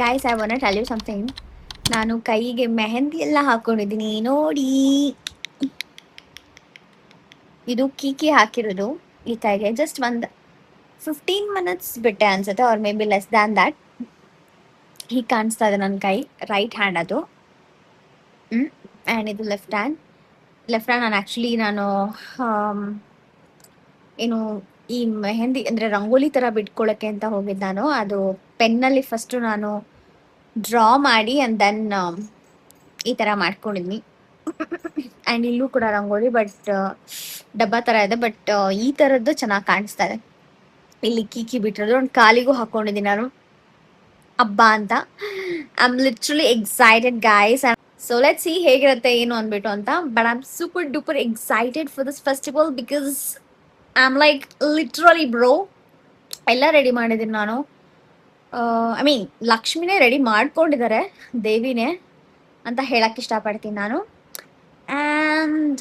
Guys, I want to tell you something. ನಾನು ಕೈಗೆ ಮೆಹಂದಿ ಎಲ್ಲ ಹಾಕೊಂಡಿದ್ದೀನಿ ನೋಡಿ. ಇದು ಕೀಕಿ ಹಾಕಿರೋದು ಈ ಕೈಗೆ. ಜಸ್ಟ್ ಒಂದು 15 minutes ಬಿಟ್ಟೆ ಅನ್ಸುತ್ತೆ, or maybe less than that. ಹೀಗೆ ಕಾಣಿಸ್ತಾ ಇದೆ ನನ್ನ ಕೈ. ರೈಟ್ ಹ್ಯಾಂಡ್ ಅದು. ಆ್ಯಂಡ್ ಇದು ಲೆಫ್ಟ್ ಹ್ಯಾಂಡ್. ನಾನು ಆ್ಯಕ್ಚುಲಿ ಆಮ್, ಏನು ಈ ಮೆಹಂದಿ ಅಂದರೆ ರಂಗೋಲಿ ಥರ ಬಿಟ್ಕೊಳ್ಳೋಕ್ಕೆ ಅಂತ ಹೋಗಿದ್ದು ನಾನು. ಅದು ಪೆನ್ನಲ್ಲಿ ಫಸ್ಟು ನಾನು ಡ್ರಾ ಮಾಡಿ ಆ್ಯಂಡ್ ದೆನ್ ಈ ಥರ ಮಾಡ್ಕೊಂಡಿದ್ನಿ. ಆ್ಯಂಡ್ ಇಲ್ಲೂ ಕೂಡ ರಂಗೋಲಿ, ಬಟ್ ಡಬ್ಬ ಥರ ಇದೆ. ಬಟ್ ಈ ಥರದ್ದು ಚೆನ್ನಾಗಿ ಕಾಣಿಸ್ತಾ ಇದೆ. ಇಲ್ಲಿ ಕೀಕಿ ಬಿಟ್ಟಿರೋದು ಒಂದು ಕಾಲಿಗೂ ಹಾಕೊಂಡಿದ್ದೀನಿ ನಾನು ಹಬ್ಬ ಅಂತ. I am literally excited guys. So let's see ಹೇಗಿರುತ್ತೆ ಏನು ಅಂದ್ಬಿಟ್ಟು ಅಂತ. But I am super duper excited for this festival because I am like literally bro. ಎಲ್ಲ ರೆಡಿ ಮಾಡಿದ್ದೀನಿ ನಾನು. ಐ ಮೀನ್ ಲಕ್ಷ್ಮಿನೇ ರೆಡಿ ಮಾಡ್ಕೊಂಡಿದ್ದಾರೆ, ದೇವಿನೇ ಅಂತ ಹೇಳಕ್ಕೆ ಇಷ್ಟಪಡ್ತೀನಿ ನಾನು. And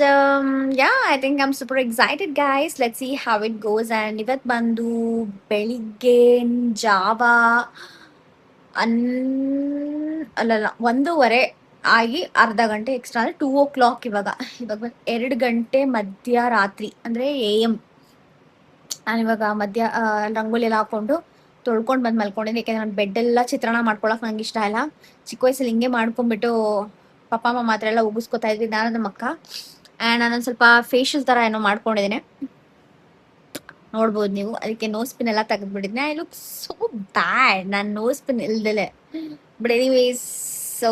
yeah, I think I'm super excited guys. Let's see how it goes. And ಇವತ್ತು ಬಂದು ಬೆಳಿಗ್ಗೆ ಜಾವ ಅಲ್ಲಲ್ಲ 1:30 ಆಗಿ ಅರ್ಧ ಗಂಟೆ ಎಕ್ಸ್ಟ್ರಾ ಅಂದರೆ 2 o'clock. ಇವಾಗ 2 ಗಂಟೆ ಮಧ್ಯರಾತ್ರಿ ಅಂದರೆ AM. ನಾನು ಇವಾಗ ರಂಗೋಲಿ ಎಲ್ಲ ಹಾಕೊಂಡು ತೊಳ್ಕೊಂಡು ಬಂದು ಮಲ್ಕೊಂಡಿದ್ದೀನಿ. ಯಾಕೆಂದ್ರೆ ನಾನು ಬೆಡ್ಡೆಲ್ಲ ಚಿತ್ರಾನ್ನ ಮಾಡ್ಕೊಳಕ್ಕೆ ನಂಗೆ ಇಷ್ಟ ಇಲ್ಲ. ಚಿಕ್ಕ ವಯಸ್ಸಲ್ಲಿ ಹಿಂಗೆ ಮಾಡ್ಕೊಂಡ್ಬಿಟ್ಟು ಪಪ್ಪ ಅಮ್ಮ ಮಾತ್ರ ಎಲ್ಲ ಉಗಿಸ್ಕೊತಾ ಇದ್ವಿ ನಾನು ನಮ್ಮ ಅಕ್ಕ. ಆ್ಯಂಡ್ ನಾನೊಂದು ಸ್ವಲ್ಪ ಫೇಶಿಯಲ್ ಥರ ಏನೋ ಮಾಡ್ಕೊಂಡಿದ್ದೀನಿ, ನೋಡ್ಬೋದು ನೀವು. ಅದಕ್ಕೆ ನೋಸ್ ಪಿನ್ ಎಲ್ಲ ತೆಗೆದ್ಬಿಟ್ಟಿದ್ದೀನಿ. ಐ ಲುಕ್ ಸೋ ಬ್ಯಾಡ್ ನಾನು ನೋಸ್ ಪಿನ್ ಇಲ್ದಲೆ. ಬಟ್ ಎನಿವೇಸ್, ಸೊ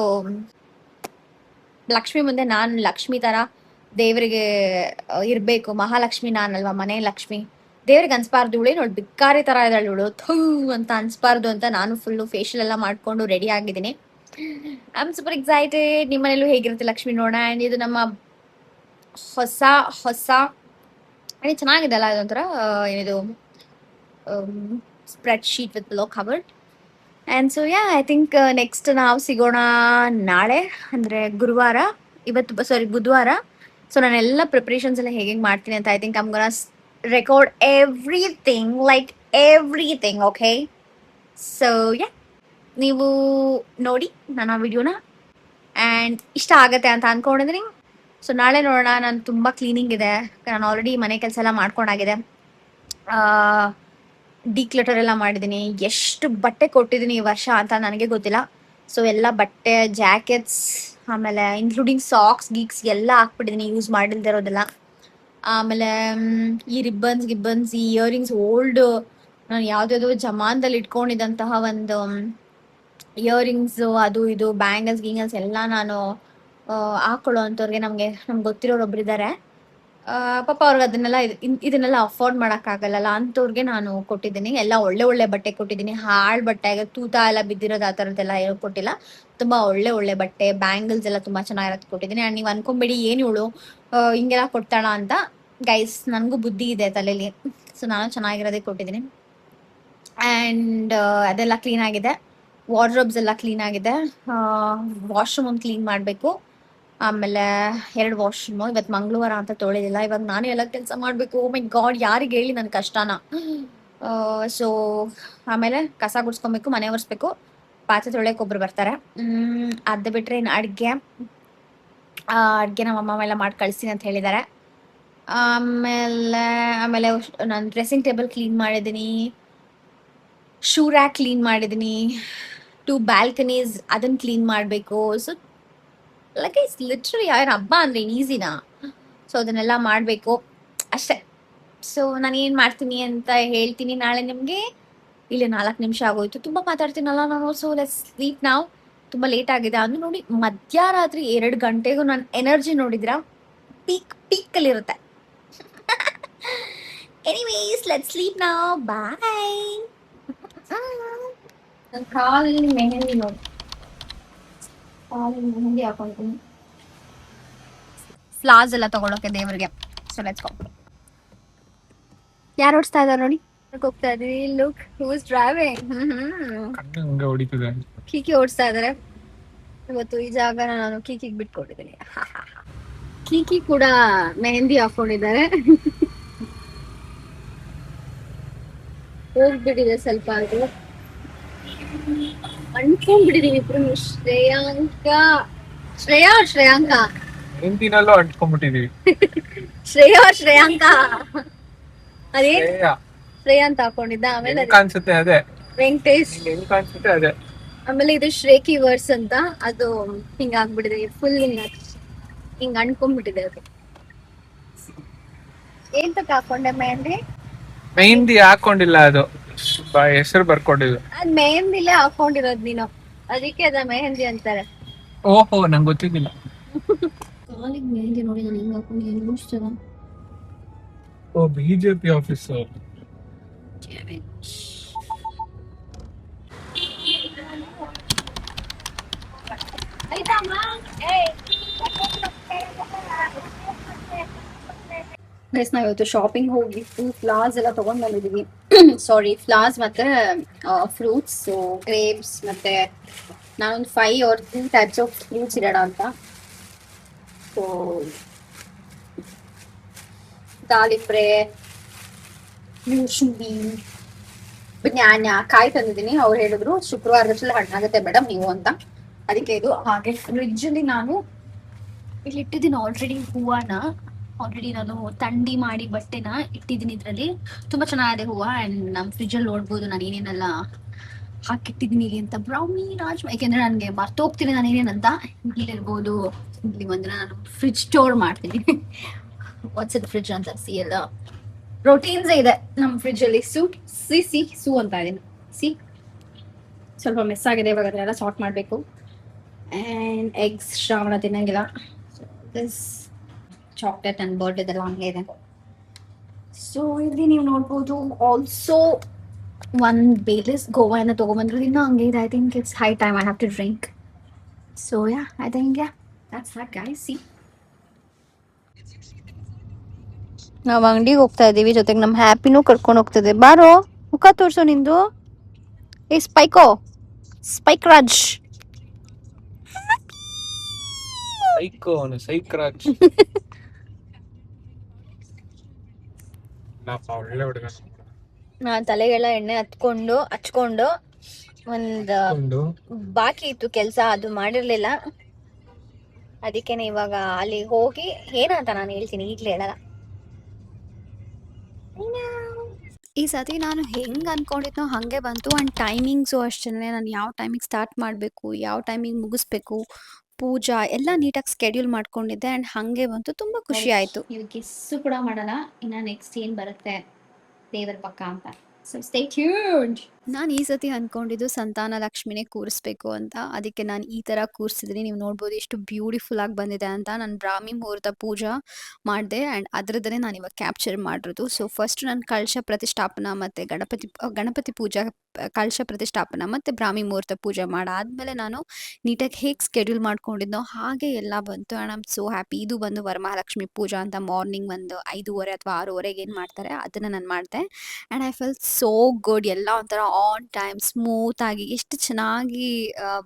ಲಕ್ಷ್ಮಿ ಮುಂದೆ ನಾನು ಲಕ್ಷ್ಮಿ ಥರ ದೇವರಿಗೆ ಇರಬೇಕು. ಮಹಾಲಕ್ಷ್ಮಿ ನಾನಲ್ವಾ, ಮನೆ ಲಕ್ಷ್ಮಿ. ದೇವ್ರಿಗೆ ಅನ್ಸ್ಬಾರ್ದು ಇವಳೇ ನೋಡಿ ಬಿಕ್ಕಾರಿ ಥರ ಇದ್ದಾಳೆ ಇವಳು, ಥೂ ಅಂತ ಅನ್ಸ್ಬಾರ್ದು ಅಂತ ನಾನು ಫುಲ್ಲು ಫೇಶಿಯಲ್ ಎಲ್ಲ ಮಾಡಿಕೊಂಡು ರೆಡಿ ಆಗಿದ್ದೀನಿ. I am super excited. ನಿಮ್ಮ ಮನೇಲೂ ಹೇಗಿರುತ್ತೆ ಲಕ್ಷ್ಮಿ ನೋಡೋಣ. ಆ್ಯಂಡ್ ಇದು ನಮ್ಮ ಹೊಸ ಚೆನ್ನಾಗಿದೆ ಅಲ್ಲ, ಇದೊಂಥರ ಏನಿದು spread sheet with pillow covered. And so yeah, I think next ನಾವು ಸಿಗೋಣ ನಾಳೆ, ಅಂದರೆ ಗುರುವಾರ. ಬುಧವಾರ. ಸೊ ನಾನೆಲ್ಲ ಪ್ರಿಪ್ರೇಷನ್ಸ್ ಎಲ್ಲ ಹೇಗೆ ಮಾಡ್ತೀನಿ ಅಂತ I think I'm gonna record everything, like everything. Okay, so yeah, ನೀವು ನೋಡಿ ನನ್ನ ವಿಡಿಯೋನ ಆ್ಯಂಡ್ ಇಷ್ಟ ಆಗತ್ತೆ ಅಂತ ಅಂದ್ಕೊಂಡಿದ್ದೀನಿ. ಸೊ ನಾಳೆ ನೋಡೋಣ. ನಾನು ತುಂಬ ಕ್ಲೀನಿಂಗ್ ಇದೆ, ನಾನು ಆಲ್ರೆಡಿ ಮನೆ ಕೆಲಸ ಎಲ್ಲ ಮಾಡ್ಕೊಂಡಾಗಿದೆ. ಡಿಕ್ಲಟರ್ ಎಲ್ಲ ಮಾಡಿದ್ದೀನಿ. ಎಷ್ಟು ಬಟ್ಟೆ ಕೊಟ್ಟಿದ್ದೀನಿ ಈ ವರ್ಷ ಅಂತ ನನಗೆ ಗೊತ್ತಿಲ್ಲ. ಸೊ ಎಲ್ಲ ಬಟ್ಟೆ, ಜಾಕೆಟ್ಸ್, ಆಮೇಲೆ ಇನ್ಕ್ಲೂಡಿಂಗ್ ಸಾಕ್ಸ್ ಗೀಕ್ಸ್ ಎಲ್ಲ ಹಾಕ್ಬಿಟ್ಟಿದ್ದೀನಿ, ಯೂಸ್ ಮಾಡಿಲ್ದೇ ಇರೋದೆಲ್ಲ. ಆಮೇಲೆ ಈ ಗಿಬ್ಬನ್ಸ್, ಈ ಇಯರಿಂಗ್ಸ್ ಓಲ್ಡ್ ನಾನು ಯಾವುದ್ಯಾವುದೋ ಜಮಾನ್ದಲ್ಲಿ ಇಟ್ಕೊಂಡಿದ್ದಂತಹ ಒಂದು ಇಯರಿಂಗ್ಸು, ಅದು ಇದು ಬ್ಯಾಂಗಲ್ಸ್ ಎಲ್ಲ ನಾನು ಹಾಕೊಳ್ಳೋ ಅಂಥವ್ರಿಗೆ ನಮ್ಗೆ ಗೊತ್ತಿರೋರು ಒಬ್ರಿದ್ದಾರೆ. ಪಾಪ ಅವ್ರಿಗೆ ಇದನ್ನೆಲ್ಲ ಅಫೋರ್ಡ್ ಮಾಡೋಕ್ಕಾಗಲ್ಲ ಅಂಥವ್ರಿಗೆ ನಾನು ಕೊಟ್ಟಿದ್ದೀನಿ. ಎಲ್ಲ ಒಳ್ಳೆ ಬಟ್ಟೆ ಕೊಟ್ಟಿದ್ದೀನಿ. ಹಾಳು ಬಟ್ಟೆ, ತೂತ ಎಲ್ಲ ಬಿದ್ದಿರೋದು ಆ ಥರದ್ದೆಲ್ಲ ಏನೂ ಕೊಟ್ಟಿಲ್ಲ. ತುಂಬ ಒಳ್ಳೆ ಬಟ್ಟೆ, ಬ್ಯಾಂಗಲ್ಸ್ ಎಲ್ಲ ತುಂಬ ಚೆನ್ನಾಗಿರೋದು ಕೊಟ್ಟಿದ್ದೀನಿ. ಆ್ಯಂಡ್ ನೀವು ಅನ್ಕೊಂಬೇಡಿ ಏನು ಇವಳು ಹಿಂಗೆಲ್ಲ ಕೊಡ್ತಾಳ ಅಂತ. ಗೈಸ್, ನನಗೂ ಬುದ್ಧಿ ಇದೆ ತಲೆಯಲ್ಲಿ. ಸೊ ನಾನು ಚೆನ್ನಾಗಿರೋದೇ ಕೊಟ್ಟಿದ್ದೀನಿ. ಆ್ಯಂಡ್ ಅದೆಲ್ಲ ಕ್ಲೀನಾಗಿದೆ. ವಾರ್ಡ್ರೋಬ್ಸ್ ಎಲ್ಲ ಕ್ಲೀನಾಗಿದೆ. ವಾಶ್ರೂಮ್ ಒಂದು ಕ್ಲೀನ್ ಮಾಡಬೇಕು. ಆಮೇಲೆ 2 ವಾಶ್ರೂಮು. ಇವತ್ತು ಮಂಗಳವಾರ ಅಂತ ತೊಳೆದಿಲ್ಲ. ಇವಾಗ ನಾನೇ ಎಲ್ಲ ಕೆಲಸ ಮಾಡಬೇಕು. ಓ ಮೈ ಗಾಡ್, ಯಾರಿಗೆ ಹೇಳಿ ನನ್ನ ಕಷ್ಟನ. ಸೊ ಆಮೇಲೆ ಕಸ ಗುಡಿಸ್ಕೊಬೇಕು, ಮನೆ ಒರೆಸ್ಬೇಕು, ಪಾತ್ರೆ ತೊಳೆಯೋಕೆ ಒಬ್ರು ಬರ್ತಾರೆ. ಅದು ಬಿಟ್ಟರೆ ಇನ್ನು ಅಡುಗೆ ನಮ್ಮ ಅಮ್ಮ ಎಲ್ಲ ಮಾಡಿ ಕಳಿಸ್ತೀನಿ ಅಂತ ಹೇಳಿದ್ದಾರೆ. ಆಮೇಲೆ ನಾನು ಡ್ರೆಸ್ಸಿಂಗ್ ಟೇಬಲ್ ಕ್ಲೀನ್ ಮಾಡಿದ್ದೀನಿ, ಶೂ ರ್ಯಾಕ್ ಕ್ಲೀನ್ ಮಾಡಿದ್ದೀನಿ, 2 ಬಾಲ್ಕನೀಸ್ ಅದನ್ನು ಕ್ಲೀನ್ ಮಾಡಬೇಕು. ಸೊ ಲೈಕ್ ಇಟ್ಸ್ ಲಿಟ್ರಲಿ ಹಬ್ಬ ಅಂದರೆ ಈಸಿನಾ. ಸೊ ಅದನ್ನೆಲ್ಲ ಮಾಡಬೇಕು ಅಷ್ಟೇ. ಸೊ ನಾನು ಏನು ಮಾಡ್ತೀನಿ ಅಂತ ಹೇಳ್ತೀನಿ ನಾಳೆ ನಿಮಗೆ. ಇಲ್ಲಿ 4 ನಿಮಿಷ ಆಗೋಯ್ತು, ತುಂಬ ಮಾತಾಡ್ತೀನಲ್ಲ ನಾನು. ಸೊ ಲೆಟ್ಸ್ ಸ್ಲೀಪ್ ನಾವು. ತುಂಬ ಲೇಟ್ ಆಗಿದೆ. ಅದು ನೋಡಿ ಮಧ್ಯರಾತ್ರಿ 2 ಗಂಟೆಗೂ ನನ್ನ ಎನರ್ಜಿ ನೋಡಿದ್ರಾ, ಪೀಕಲ್ಲಿರುತ್ತೆ. ಎನಿವೇಸ್, ಲೆಟ್ಸ್ ಸ್ಲೀಪ್ ನಾವು. ಬಾಯ್. ನನ್ನ ಕಾಲಲ್ಲಿ ಮೆಹಂದಿ ನೋಡಿ, ಕಾಲಲ್ಲಿ ಮೆಹಂದಿ ಹಾಕೊಳ್ತೀನಿ. ಫ್ಲಾಸ್ ಎಲ್ಲ ತಗೊಳಕ್ಕೆ ದೇವ್ರಿಗೆ. So let's go. ಯಾರು ಓಡಿಸ್ತಾ ಇದ್ದಾರೆ ನೋಡಿ, ಹೋಗ್ತಾ ಇದೀವಿ. Look who is driving. Kiki ಓಡಿಸ್ತಾ ಇದಾರೆ. ಇವತ್ತು ಈ ಜಾಗನ ನಾನು ಕೀಕಿಗೆ ಬಿಟ್ಕೊಟ್ಟಿದ್ದೀನಿ. ಕೀಕಿ ಕೂಡ ಮೆಹಂದಿ ಹಾಕೊಂಡಿದ್ದಾರೆ. ಹೋಗ್ಬಿಟ್ಟಿದೆ ಸ್ವಲ್ಪ. ಅದು ಅಂಟ್ಕೊಂಡ್ಬಿಟ್ಟಿದೀವಿ ಇಬ್ರು. ಶ್ರೇಯಾಂಕ ಹಿಂದಿನಲ್ಲೂ ಅಂಟ್ಕೊಂಡ್ಬಿಟ್ಟಿದೀವಿ. ಶ್ರೇಯಾಂಕ ಅದೇನ್ ಶ್ರೇಯಾ ಅಂತ ಹಾಕೊಂಡಿದ್ದ. ಆಮೇಲೆ ಕಾಣಿಸುತ್ತೆ ಅದೇ ವೆಂಕಟೇಶ್, ಕಾಣಿಸುತ್ತೆ ಅದೇ. ಆಮೇಲೆ ಇದು ಶ್ರೇಕಿ ವರ್ಸ್ ಅಂತ, ಅದು ಹಿಂಗ ಆಗ್ಬಿಟ್ಟಿದೆ ಫುಲ್, ಹಿಂಗ ಅಂಟ್ಕೊಂಡ್ಬಿಟ್ಟಿದೆ ಅದು. ಏನ್ ತಕ್ಕ ಹಾಕೊಂಡೆ ಮೆಹಂದಿ ಹಾಕೊಂಡಿಲ್ಲ, ಅದು ಹೆಸರು ಬರ್ಕೊಂಡಿಲ್ಲ. ಅದ್ ಮೆಹಂದಿಲೇ ಹಾಕೊಂಡಿರೋದ್ ನೀನು, ಅದಕ್ಕೆ ಅದ ಮೆಹಂದಿ ಅಂತಾರೆ. ಓಹೋ, ನಂಗೆ ಗೊತ್ತಿದ್ದಿಲ್ಲ. ಕಾಲಿಗೆ ಮೆಹಂದಿ ನೋಡಿ ನಾನು ಹಿಂಗ್ ಹಾಕೊಂಡು ಹೆಂಗ್ ಮುಗಿಸ್ತದ. ಓ, ಬಿಜೆಪಿ ಆಫೀಸರ್. ನಾವು ಇವತ್ತು ಶಾಪಿಂಗ್ ಹೋಗಿ ಫ್ಲವರ್ಸ್ ಎಲ್ಲ ತಗೊಂಡ್ ಬಂದಿದೀವಿ. ಸಾರಿ, ಫ್ಲವರ್ಸ್ ಮತ್ತೆ ಫ್ರೂಟ್ಸ್, ಗ್ರೇಪ್ಸ್, ಮತ್ತೆ ನಾನೊಂದು 5 or 3 ಟೈಪ್ಸ್ ಆಫ್ ಫ್ರೂಟ್ಸ್ ಇಡೋಣ ಅಂತ. ಸೊ ದಾಳಿಂಬ್ರೆ, ಮೂಸಂಬಿ, ಜ್ಞಾನ ಕಾಯಿ ತಂದಿದ್ದೀನಿ. ಅವ್ರು ಹೇಳಿದ್ರು ಶುಕ್ರವಾರದಲ್ಲಿ ಹಣ್ಣಾಗುತ್ತೆ ಮೇಡಮ್ ನೀವು ಅಂತ. ಅದಕ್ಕೆ ಇದು ಹಾಗೆ ಫ್ರಿಡ್ಜ್ ಅಲ್ಲಿ ನಾನು ಇಲ್ಲಿ ಇಟ್ಟಿದ್ದೀನಿ ಆಲ್ರೆಡಿ. ಹೂವನ ಆಲ್ರೆಡಿ ನಾನು ತಂಡಿ ಮಾಡಿ ಬಟ್ಟೆನ ಇಟ್ಟಿದ್ದೀನಿ ಇದ್ರಲ್ಲಿ. ತುಂಬಾ ಚೆನ್ನಾಗಿದೆ ಹೂವ. ಅಂಡ್ ನಮ್ಮ ಫ್ರಿಡ್ಜ್ ಅಲ್ಲಿ ನೋಡ್ಬೋದು ನಾನು ಏನೇನೆಲ್ಲ ಹಾಕಿಟ್ಟಿದ್ದೀನಿ ಅಂತ. ಬ್ರೌನಿ ರಾಜ್ಮಾ, ಯಾಕೆಂದ್ರೆ ನನಗೆ ಮರ್ತೋಗ್ತೀನಿ ನಾನು ಏನೇನಂತ. ಇಲ್ಲಿರ್ಬೋದು, ಇಲ್ಲಿ ಬಂದ್ರೆ ನಾನು ಫ್ರಿಡ್ಜ್ ಸ್ಟೋರ್ ಮಾಡ್ತೀನಿ. ವಾಟ್ಸ್ ಇಟ್ ಫ್ರಿಡ್ಜ್ ಅಂತ ಸಿ ಎಲ್ಲ ಪ್ರೋಟೀನ್ಸ್ ಇದೆ ನಮ್ಮ ಫ್ರಿಡ್ಜ್ ಅಲ್ಲಿ. ಸೂ ಅಂತ ಇದೀನಿ. ಸ್ವಲ್ಪ ಮೆಸ್ ಆಗಿದೆ, ಇವಾಗ ಅದನ್ನೆಲ್ಲ ಸಾರ್ಟ್ ಮಾಡಬೇಕು. ಆ್ಯಂಡ್ ಎಗ್ಸ್ ಶ್ರಾವಣ ತಿನ್ನಂಗಿಲ್ಲ. ದಿಸ್ ಚಾಕ್ಲೇಟ್ ಅಂಡ್ ಬರ್ಡೇದೆಲ್ಲ ಹಂಗೆ ಇದೆ. ಸೊ ಇಲ್ಲಿ ನೀವು ನೋಡ್ಬೋದು ಆಲ್ಸೋ ಒಂದು ಬೇಲಿಸ್ ಗೋವಾನ ತೊಗೊಂಬಂದ್ರು, ಇನ್ನೂ ಹಂಗೆ ಇದೆ. I think it's high time I have to drink. So yeah, I think yeah that's that guys. See, ನಾವು ಅಂಗಡಿಗೆ ಹೋಗ್ತಾ ಇದೀವಿ, ಜೊತೆಗೆ ನಮ್ಮ ಹ್ಯಾಪಿನೂ ಕರ್ಕೊಂಡು ಹೋಗ್ತದೆ. ಬಾರೋ, ಮುಖ ತೋರ್ಸು ನಿಂದು. ಏ ಸ್ಪೈಕ್ ರಾಜ್. ಸೈಕ್ ರಾಜ್. ಒಳ್ಳೆ ಹುಡುಗ. ತಲೆಗೆಲ್ಲ ಎಣ್ಣೆ ಹಚ್ಕೊಂಡು ಒಂದು ಬಾಕಿ ಇತ್ತು ಕೆಲಸ, ಅದು ಮಾಡಿರ್ಲಿಲ್ಲ. ಅದಕ್ಕೇನೆ ಇವಾಗ ಅಲ್ಲಿ ಹೋಗಿ ಏನಂತ ನಾನು ಹೇಳ್ತೀನಿ, ಈಗಲೇ ಹೇಳಲ್ಲ. ಈ ಸತಿ ನಾನು ಹೆಂಗೆ ಅನ್ಕೊಂಡಿದ್ನೋ ಹಾಗೆ ಬಂತು. ಆ್ಯಂಡ್ ಟೈಮಿಂಗ್ಸು ಅಷ್ಟೇ, ನಾನು ಯಾವ ಟೈಮಿಗೆ ಸ್ಟಾರ್ಟ್ ಮಾಡಬೇಕು, ಯಾವ ಟೈಮಿಗೆ ಮುಗಿಸ್ಬೇಕು, ಪೂಜಾ ಎಲ್ಲ ನೀಟಾಗಿ ಸ್ಕೆಡ್ಯೂಲ್ ಮಾಡ್ಕೊಂಡಿದ್ದೆ. ಆ್ಯಂಡ್ ಹಾಗೆ ಬಂತು, ತುಂಬ ಖುಷಿ ಆಯಿತು. ನೀವು ಗೆಸ್ಸು ಕೂಡ ಮಾಡಲ್ಲ ಇನ್ನು ನೆಕ್ಸ್ಟ್ ಏನು ಬರುತ್ತೆ ದೇವರ ಪಕ್ಕ ಅಂತ. So stay tuned. ನಾನು ಈ ಸತಿ ಅಂದ್ಕೊಂಡಿದ್ದು ಸಂತಾನ ಲಕ್ಷ್ಮಿನೇ ಕೂರಿಸ್ಬೇಕು ಅಂತ. ಅದಕ್ಕೆ ನಾನು ಈ ಥರ ಕೂರಿಸಿದ್ದೀನಿ. ನೀವು ನೋಡ್ಬೋದು ಎಷ್ಟು ಬ್ಯೂಟಿಫುಲ್ ಆಗಿ ಬಂದಿದೆ ಅಂತ. ನಾನು ಬ್ರಾಹ್ಮಿ ಮುಹೂರ್ತ ಪೂಜಾ ಮಾಡಿದೆ ಆ್ಯಂಡ್ ಅದರದ್ದೇ ನಾನು ಇವಾಗ ಕ್ಯಾಪ್ಚರ್ ಮಾಡಿರೋದು. ಸೊ ಫಸ್ಟ್ ನಾನು ಕಳಶ ಪ್ರತಿಷ್ಠಾಪನಾ ಮತ್ತು ಗಣಪತಿ ಪೂಜಾ, ಕಳಶ ಪ್ರತಿಷ್ಠಾಪನಾ ಮತ್ತು ಬ್ರಾಹ್ಮಿ ಮುಹೂರ್ತ ಪೂಜೆ ಮಾಡಾದಮೇಲೆ ನಾನು ನೀಟಾಗಿ ಹೇಗೆ ಸ್ಕೆಡ್ಯೂಲ್ ಮಾಡ್ಕೊಂಡಿದ್ದೋ ಹಾಗೆ ಎಲ್ಲ ಬಂತು. And I am so happy. ಇದು ಬಂದು ವರಮಹಾಲಕ್ಷ್ಮಿ ಪೂಜಾ ಅಂತ ಮಾರ್ನಿಂಗ್ ಒಂದು 5:30 ಅಥವಾ 6:30 ಏನು ಮಾಡ್ತಾರೆ ಅದನ್ನು ನಾನು ಮಾಡಿದೆ. And I felt so good. ಎಲ್ಲ ಒಂಥರ ಆನ್ ಟೈಮ್ ಸ್ಮೂತಾಗಿ ಎಷ್ಟು ಚೆನ್ನಾಗಿ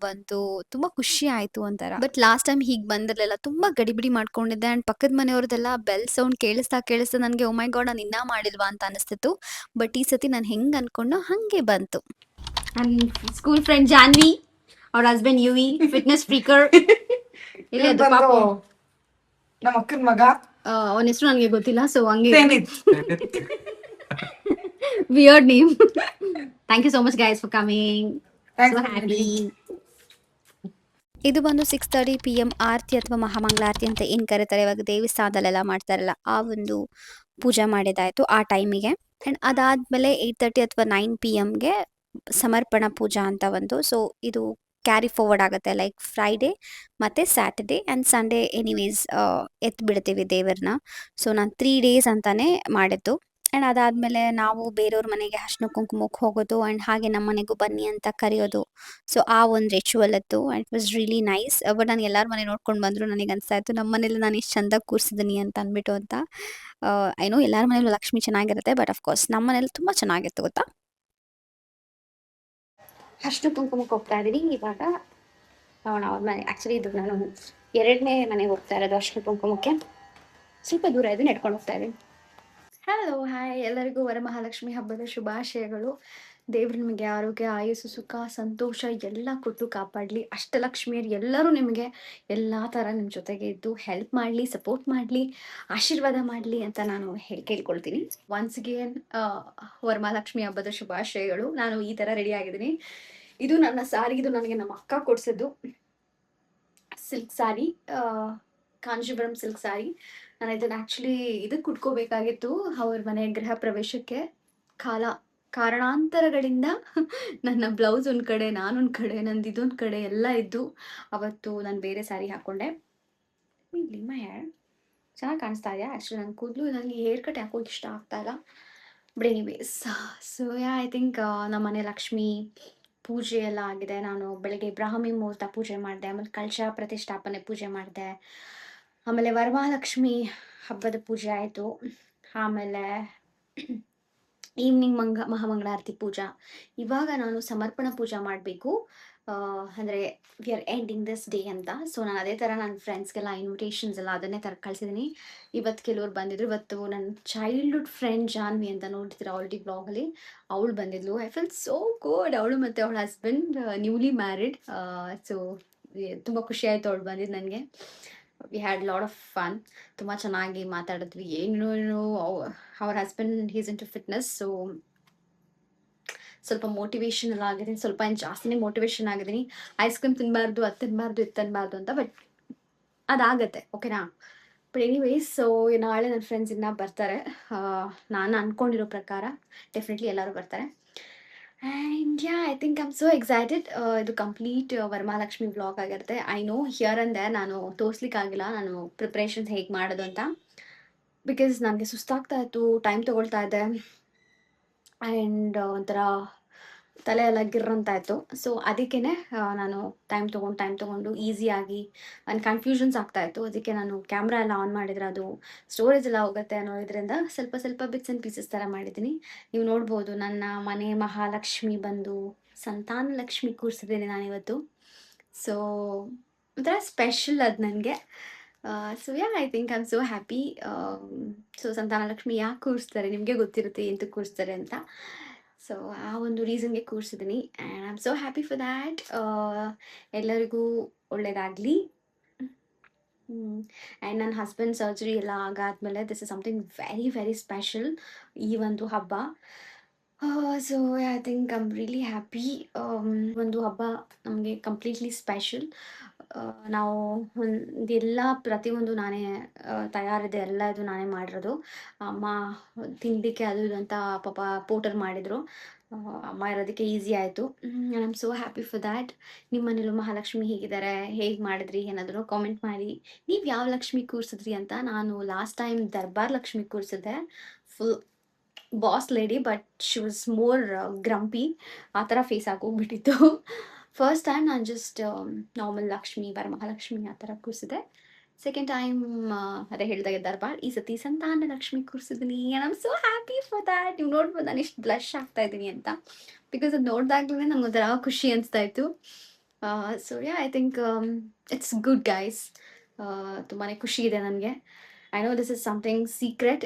ಬಂತು. ತುಂಬ ಖುಷಿ ಆಯಿತು ಒಂಥರ. ಬಟ್ ಲಾಸ್ಟ್ ಟೈಮ್ ಹೀಗೆ ಬಂದಿರಲಿಲ್ಲ, ತುಂಬ ಗಡಿಬಿಡಿ ಮಾಡ್ಕೊಂಡಿದ್ದೆ. ಆ್ಯಂಡ್ ಪಕ್ಕದ ಮನೆಯವ್ರದ್ದೆಲ್ಲ ಬೆಲ್ ಸೌಂಡ್ ಕೇಳಿಸ್ತಾ ನನಗೆ ಓ ಮೈ ಗಾಡ್, ನಾನು ಇನ್ನೂ ಮಾಡಿಲ್ವಾ ಅಂತ ಅನಿಸ್ತಿತ್ತು. ಬಟ್ ಈ ಸತಿ ನಾನು ಹೆಂಗೆ ಅಂದ್ಕೊಂಡೋ ಹಾಗೆ ಬಂತು. ನನ್ನ ಸ್ಕೂಲ್ ಫ್ರೆಂಡ್ ಜಾನ್ವಿ, ಅವ್ರ ಹಸ್ಬೆಂಡ್ ಯುವಿ, ಫಿಟ್ನೆಸ್ ಫ್ರೀಕರ್. ನಮ್ಮ ಅಕ್ಕನ ಮಗ, ಅವನ ಹೆಸರು ನನಗೆ ಗೊತ್ತಿಲ್ಲ. ಸೊ ಹಂಗೆ weird name. Thank you so much guys for coming. So happy. ಇದು ಬಂದು 6:30 PM ಆರತಿ ಅಥವಾ ಮಹಾಮಂಗಳಾರತಿ ಅಂತ ಏನು ಕರೀತಾರೆ, ಇವಾಗ ದೇವಸ್ಥಾನದಲ್ಲೆಲ್ಲ ಮಾಡ್ತಾರಲ್ಲ ಆ ಒಂದು ಪೂಜೆ ಮಾಡಿದಾಯಿತು ಆ ಟೈಮಿಗೆ. ಆ್ಯಂಡ್ ಅದಾದಮೇಲೆ 8:30 ಅಥವಾ 9 PMಗೆ ಸಮರ್ಪಣಾ ಪೂಜಾ ಅಂತ ಒಂದು. ಸೊ ಇದು ಕ್ಯಾರಿ ಫಾರ್ವರ್ಡ್ ಆಗುತ್ತೆ, ಲೈಕ್ ಫ್ರೈಡೇ ಮತ್ತು ಸ್ಯಾಟರ್ಡೇ ಆ್ಯಂಡ್ ಸಂಡೇ ಎನಿವೇಸ್ ಎತ್ತು ಬಿಡ್ತೀವಿ ದೇವ್ರನ್ನ. ಸೊ ನಾನು 3 days ಅಂತಲೇ ಮಾಡಿದ್ದು. ಆ್ಯಂಡ್ ಅದಾದಮೇಲೆ ನಾವು ಬೇರೆಯವ್ರ ಮನೆಗೆ ಅರ್ಶಿನ ಕುಂಕುಮಕ್ಕೆ ಹೋಗೋದು ಆ್ಯಂಡ್ ಹಾಗೆ ನಮ್ಮ ಮನೆಗೂ ಬನ್ನಿ ಅಂತ ಕರೆಯೋದು. ಸೊ ಆ ಒಂದು ರಿಚುವಲ್ ಇತ್ತು. And it was really nice. But ನಾನು ಎಲ್ಲರ ಮನೆ ನೋಡ್ಕೊಂಡು ಬಂದರು ನನಗೆ ಅನಿಸ್ತಾ ಇತ್ತು ನಮ್ಮ ಮನೇಲಿ ನಾನು ಇಷ್ಟು ಚೆಂದಾಗಿ ಕೂರಿಸಿದ್ದೀನಿ ಅಂತ ಅಂದ್ಬಿಟ್ಟು ಅಂತ. ಏನೋ ಎಲ್ಲರ ಮನೇಲೂ ಲಕ್ಷ್ಮಿ ಚೆನ್ನಾಗಿರುತ್ತೆ, ಬಟ್ ಅಫ್ಕೋರ್ಸ್ ನಮ್ಮ ಮನೇಲಿ ತುಂಬ ಚೆನ್ನಾಗಿತ್ತು ಗೊತ್ತಾ. ಅರ್ಶಿನ ಕುಂಕುಮಕ್ಕೆ ಹೋಗ್ತಾ ಇದ್ದೀನಿ ಇವಾಗ. ಅವ್ರ ಮನೆ ಆ್ಯಕ್ಚುಲಿ ಇದು ನಾನು 2ನೇ ಮನೆಗೆ ಹೋಗ್ತಾ ಇರೋದು ಅರ್ಶಿನ ಕುಂಕುಮಕ್ಕೆ. ಸ್ವಲ್ಪ ದೂರ ಇದೆ, ನಡ್ಕೊಂಡು ಹೋಗ್ತಾ ಇದ್ದೀನಿ. ಹಲೋ ಹಾಯ್, ಎಲ್ಲರಿಗೂ ವರಮಹಾಲಕ್ಷ್ಮಿ ಹಬ್ಬದ ಶುಭಾಶಯಗಳು. ದೇವ್ರು ನಿಮಗೆ ಆರೋಗ್ಯ, ಆಯುಸ್ಸು, ಸುಖ, ಸಂತೋಷ ಎಲ್ಲ ಕೊಟ್ಟು ಕಾಪಾಡಲಿ. ಅಷ್ಟಲಕ್ಷ್ಮಿಯರು ಎಲ್ಲರೂ ನಿಮಗೆ ಎಲ್ಲ ಥರ ನಿಮ್ಮ ಜೊತೆಗೆ ಇದ್ದು ಹೆಲ್ಪ್ ಮಾಡಲಿ, ಸಪೋರ್ಟ್ ಮಾಡಲಿ, ಆಶೀರ್ವಾದ ಮಾಡಲಿ ಅಂತ ನಾನು ಕೇಳ್ಕೊಳ್ತೀನಿ. ಒನ್ಸ್ ಅಗೇನ್ ವರಮಹಾಲಕ್ಷ್ಮಿ ಹಬ್ಬದ ಶುಭಾಶಯಗಳು. ನಾನು ಈ ಥರ ರೆಡಿ ಆಗಿದ್ದೀನಿ. ಇದು ನನ್ನ ಸಾರಿ, ಇದು ನನಗೆ ನಮ್ಮ ಅಕ್ಕ ಕೊಡಿಸಿದ್ದು ಸಿಲ್ಕ್ ಸಾರಿ, ಕಾಂಜೀವರಂ ಸಿಲ್ಕ್ ಸಾರಿ. ನಾನು ಇದನ್ನು ಆ್ಯಕ್ಚುಲಿ ಇದಕ್ಕೆ ಕುಟ್ಕೋಬೇಕಾಗಿತ್ತು ಅವ್ರ ಮನೆ ಗೃಹ ಪ್ರವೇಶಕ್ಕೆ. ಕಾರಣಾಂತರಗಳಿಂದ ನನ್ನ ಬ್ಲೌಸ್ ಒಂದು ಕಡೆ, ನಾನೊಂದು ಕಡೆ, ನಂದು ಇದೊಂದು ಕಡೆ ಎಲ್ಲ ಇದ್ದು ಅವತ್ತು ನಾನು ಬೇರೆ ಸ್ಯಾರಿ ಹಾಕ್ಕೊಂಡೆ. ನಿಮ್ಮ ಹೇರ್ ಚೆನ್ನಾಗಿ ಕಾಣಿಸ್ತಾ ಇದೆಯಾ? ಆ್ಯಕ್ಚುಲಿ ನನ್ನ ಕೂದಲು, ನನಗೆ ಹೇರ್ ಕಟ್ ಯಾಕೋ ಇಷ್ಟ ಆಗ್ತಾ ಇಲ್ಲ. But anyways, so I think ನಮ್ಮ ಮನೆ ಲಕ್ಷ್ಮಿ ಪೂಜೆ ಎಲ್ಲ ಆಗಿದೆ. ನಾನು ಬೆಳಗ್ಗೆ ಬ್ರಾಹ್ಮಿ ಮುಹೂರ್ತ ಪೂಜೆ ಮಾಡಿದೆ, ಆಮೇಲೆ ಕಳಶ ಪ್ರತಿಷ್ಠಾಪನೆ ಪೂಜೆ ಮಾಡಿದೆ, ಆಮೇಲೆ ವರಮಹಾಲಕ್ಷ್ಮಿ ಹಬ್ಬದ ಪೂಜೆ ಆಯಿತು, ಆಮೇಲೆ ಈವ್ನಿಂಗ್ ಮಹಾಮಂಗಳಾರತಿ ಪೂಜಾ. ಇವಾಗ ನಾನು ಸಮರ್ಪಣಾ ಪೂಜಾ ಮಾಡಬೇಕು, ಅಂದರೆ we are ending this day ಅಂತ. ಸೊ ನಾನು ಅದೇ ಥರ ನನ್ನ ಫ್ರೆಂಡ್ಸ್ಗೆಲ್ಲ ಇನ್ವಿಟೇಷನ್ಸ್ ಎಲ್ಲ ಅದನ್ನೇ ಥರ ಕಳಿಸಿದ್ದೀನಿ. ಇವತ್ತು ಕೆಲವ್ರು ಬಂದಿದ್ರು. ಇವತ್ತು ನನ್ನ ಚೈಲ್ಡ್ಹುಡ್ ಫ್ರೆಂಡ್ ಜಾನ್ವಿ ಅಂತ ನೋಡ್ತಿದ್ರು ಆಲ್ರೆಡಿ ಬ್ಲಾಗಲ್ಲಿ, ಅವಳು ಬಂದಿದ್ಲು. I feel so good. ಅವಳು ಮತ್ತು ಅವಳ ಹಸ್ಬೆಂಡ್ ನ್ಯೂಲಿ ಮ್ಯಾರಿಡ್. ಸೊ ತುಂಬ ಖುಷಿ ಆಯಿತು ಅವಳು ಬಂದಿದ್ದು ನನಗೆ. We had lot of fun. ತುಂಬ ಚೆನ್ನಾಗಿ ಮಾತಾಡಿದ್ವಿ. ಏನು ಅವ್ರ husband is into fitness, so ಸ್ವಲ್ಪ ಮೋಟಿವೇಶನಲ್ ಆಗಿದ್ದೀನಿ, ಸ್ವಲ್ಪ ಏನು ಜಾಸ್ತಿನೇ ಮೋಟಿವೇಶನ್ ಆಗಿದ್ದೀನಿ. ಐಸ್ ಕ್ರೀಮ್ ತಿನ್ನಬಾರ್ದು, ಅದು ತಿನ್ನಬಾರ್ದು, ಇದು ತಿನ್ನಬಾರ್ದು ಅಂತ, ಬಟ್ ಅದಾಗತ್ತೆ, ಓಕೆನಾ? ಬಟ್ ಎನಿವೇಸ್, ಸೊ ನಾಳೆ ನನ್ನ ಫ್ರೆಂಡ್ಸ್ ಇನ್ನೂ ಬರ್ತಾರೆ. ನಾನು ಅಂದ್ಕೊಂಡಿರೋ ಪ್ರಕಾರ ಡೆಫಿನೆಟ್ಲಿ ಎಲ್ಲರೂ ಬರ್ತಾರೆ. And yeah, I think I am so excited. ಇದು ಕಂಪ್ಲೀಟ್ ವರಮಹಾಲಕ್ಷ್ಮಿ ವ್ಲಾಗ್ ಆಗಿರುತ್ತೆ. I know here and there ನಾನು ತೋರಿಸ್ಲಿಕ್ಕಾಗಿಲ್ಲ ನಾನು ಪ್ರಿಪ್ರೇಷನ್ಸ್ ಹೇಗೆ ಮಾಡೋದು ಅಂತ, ಬಿಕಾಸ್ ನನಗೆ ಸುಸ್ತಾಗ್ತಾ ಇತ್ತು, ಟೈಮ್ ತೊಗೊಳ್ತಾ ಇದೆ, ಆ್ಯಂಡ್ ಒಂಥರ ತಲೆ ಎಲ್ಲ ಗಿರ್ರಂತ ಇತ್ತು. ಸೊ ಅದಕ್ಕೇ ನಾನು ಟೈಮ್ ತೊಗೊಂಡು ಈಸಿಯಾಗಿ ನನ್ನ ಕನ್ಫ್ಯೂಷನ್ಸ್ ಆಗ್ತಾಯಿತ್ತು. ಅದಕ್ಕೆ ನಾನು ಕ್ಯಾಮ್ರಾ ಎಲ್ಲ ಆನ್ ಮಾಡಿದರೆ ಅದು ಸ್ಟೋರೇಜ್ ಎಲ್ಲ ಹೋಗುತ್ತೆ ಅನ್ನೋ ಇದರಿಂದ ಸ್ವಲ್ಪ ಬಿಟ್ಸ್ ಆ್ಯಂಡ್ ಪೀಸಸ್ ಥರ ಮಾಡಿದ್ದೀನಿ. ನೀವು ನೋಡ್ಬೋದು ನನ್ನ ಮನೆ ಮಹಾಲಕ್ಷ್ಮಿ ಬಂದು ಸಂತಾನ ಲಕ್ಷ್ಮಿ ಕೂರಿಸಿದ್ದೀನಿ ನಾನಿವತ್ತು. ಸೊ ಒಂಥರ ಸ್ಪೆಷಲ್ ಅದು ನನಗೆ. So yeah, I think I am so happy. So ಸಂತಾನ ಲಕ್ಷ್ಮಿ ಯಾಕೆ ಕೂರಿಸ್ತಾರೆ ನಿಮಗೆ ಗೊತ್ತಿರುತ್ತೆ ಎಂತಕ್ಕೆ ಕೂರಿಸ್ತಾರೆ ಅಂತ. ಸೊ ಆ ಒಂದು ರೀಸನ್ಗೆ ಕೂರಿಸಿದ್ದೀನಿ, and I am so happy for that. ಎಲ್ಲರಿಗೂ ಒಳ್ಳೆಯದಾಗಲಿ. ಆ್ಯಂಡ್ ನನ್ನ ಹಸ್ಬೆಂಡ್ ಸರ್ಜರಿ ಎಲ್ಲ ಆಗಾದ್ಮೇಲೆ this is something very very special, ಈ ಒಂದು ಹಬ್ಬ. So I think I am really happy. ಒಂದು ಹಬ್ಬ ನಮಗೆ ಕಂಪ್ಲೀಟ್ಲಿ ಸ್ಪೆಷಲ್. ನಾವು ಒಂದೆಲ್ಲ ಪ್ರತಿಯೊಂದು ನಾನೇ ತಯಾರಿದೆ, ಎಲ್ಲ ಇದು ನಾನೇ ಮಾಡಿರೋದು. ಅಮ್ಮ ತಿನ್ನಲಿಕ್ಕೆ ಅದು ಇದು ಅಂತ ಪಾಪ ಪೋಟರ್ ಮಾಡಿದರು. ಅಮ್ಮ ಇರೋದಕ್ಕೆ ಈಸಿ ಆಯಿತು. I am so happy for that. ನಿಮ್ಮ ಮನೇಲೂ ಮಹಾಲಕ್ಷ್ಮಿ ಹೇಗಿದ್ದಾರೆ, ಹೇಗೆ ಮಾಡಿದ್ರಿ ಏನಾದರೂ ಕಾಮೆಂಟ್ ಮಾಡಿ. ನೀವು ಯಾವ ಲಕ್ಷ್ಮಿ ಕೂರಿಸಿದ್ರಿ ಅಂತ. ನಾನು ಲಾಸ್ಟ್ ಟೈಮ್ ದರ್ಬಾರ್ ಲಕ್ಷ್ಮಿ ಕೂರಿಸಿದ್ದೆ, full boss lady, but she was more grumpy, ಆ ಥರ ಫೇಸ್ ಆಗೋಗ್ಬಿಟ್ಟಿತ್ತು. ಫಸ್ಟ್ ಟೈಮ್ ನಾನು ಜಸ್ಟ್ ನಾರ್ಮಲ್ ಲಕ್ಷ್ಮಿ, ವರಮಹಾಲಕ್ಷ್ಮಿ ಆ ಥರ ಕೂರಿಸಿದೆ. ಸೆಕೆಂಡ್ ಟೈಮ್ ಅದೇ ಹೇಳಿದಾಗ ದರ್ಬಾರ್, ಈ ಸತಿ ಸಂತಾನ ಲಕ್ಷ್ಮಿ ಕೂರಿಸಿದ್ದೀನಿ. And I am so happy for that. ನೀವು ನೋಡ್ಬೋದು ನಾನು ಎಷ್ಟು ಬ್ಲಶ್ ಆಗ್ತಾ ಇದ್ದೀನಿ ಅಂತ, ಬಿಕಾಸ್ ಅದು ನೋಡಿದಾಗಲೇ ನಂಗೆ ಒಂಥರ ಖುಷಿ ಅನಿಸ್ತಾ ಇತ್ತು. So yeah, I think it's good guys. ತುಂಬಾ ಖುಷಿ ಇದೆ ನನಗೆ. I know this is something secret.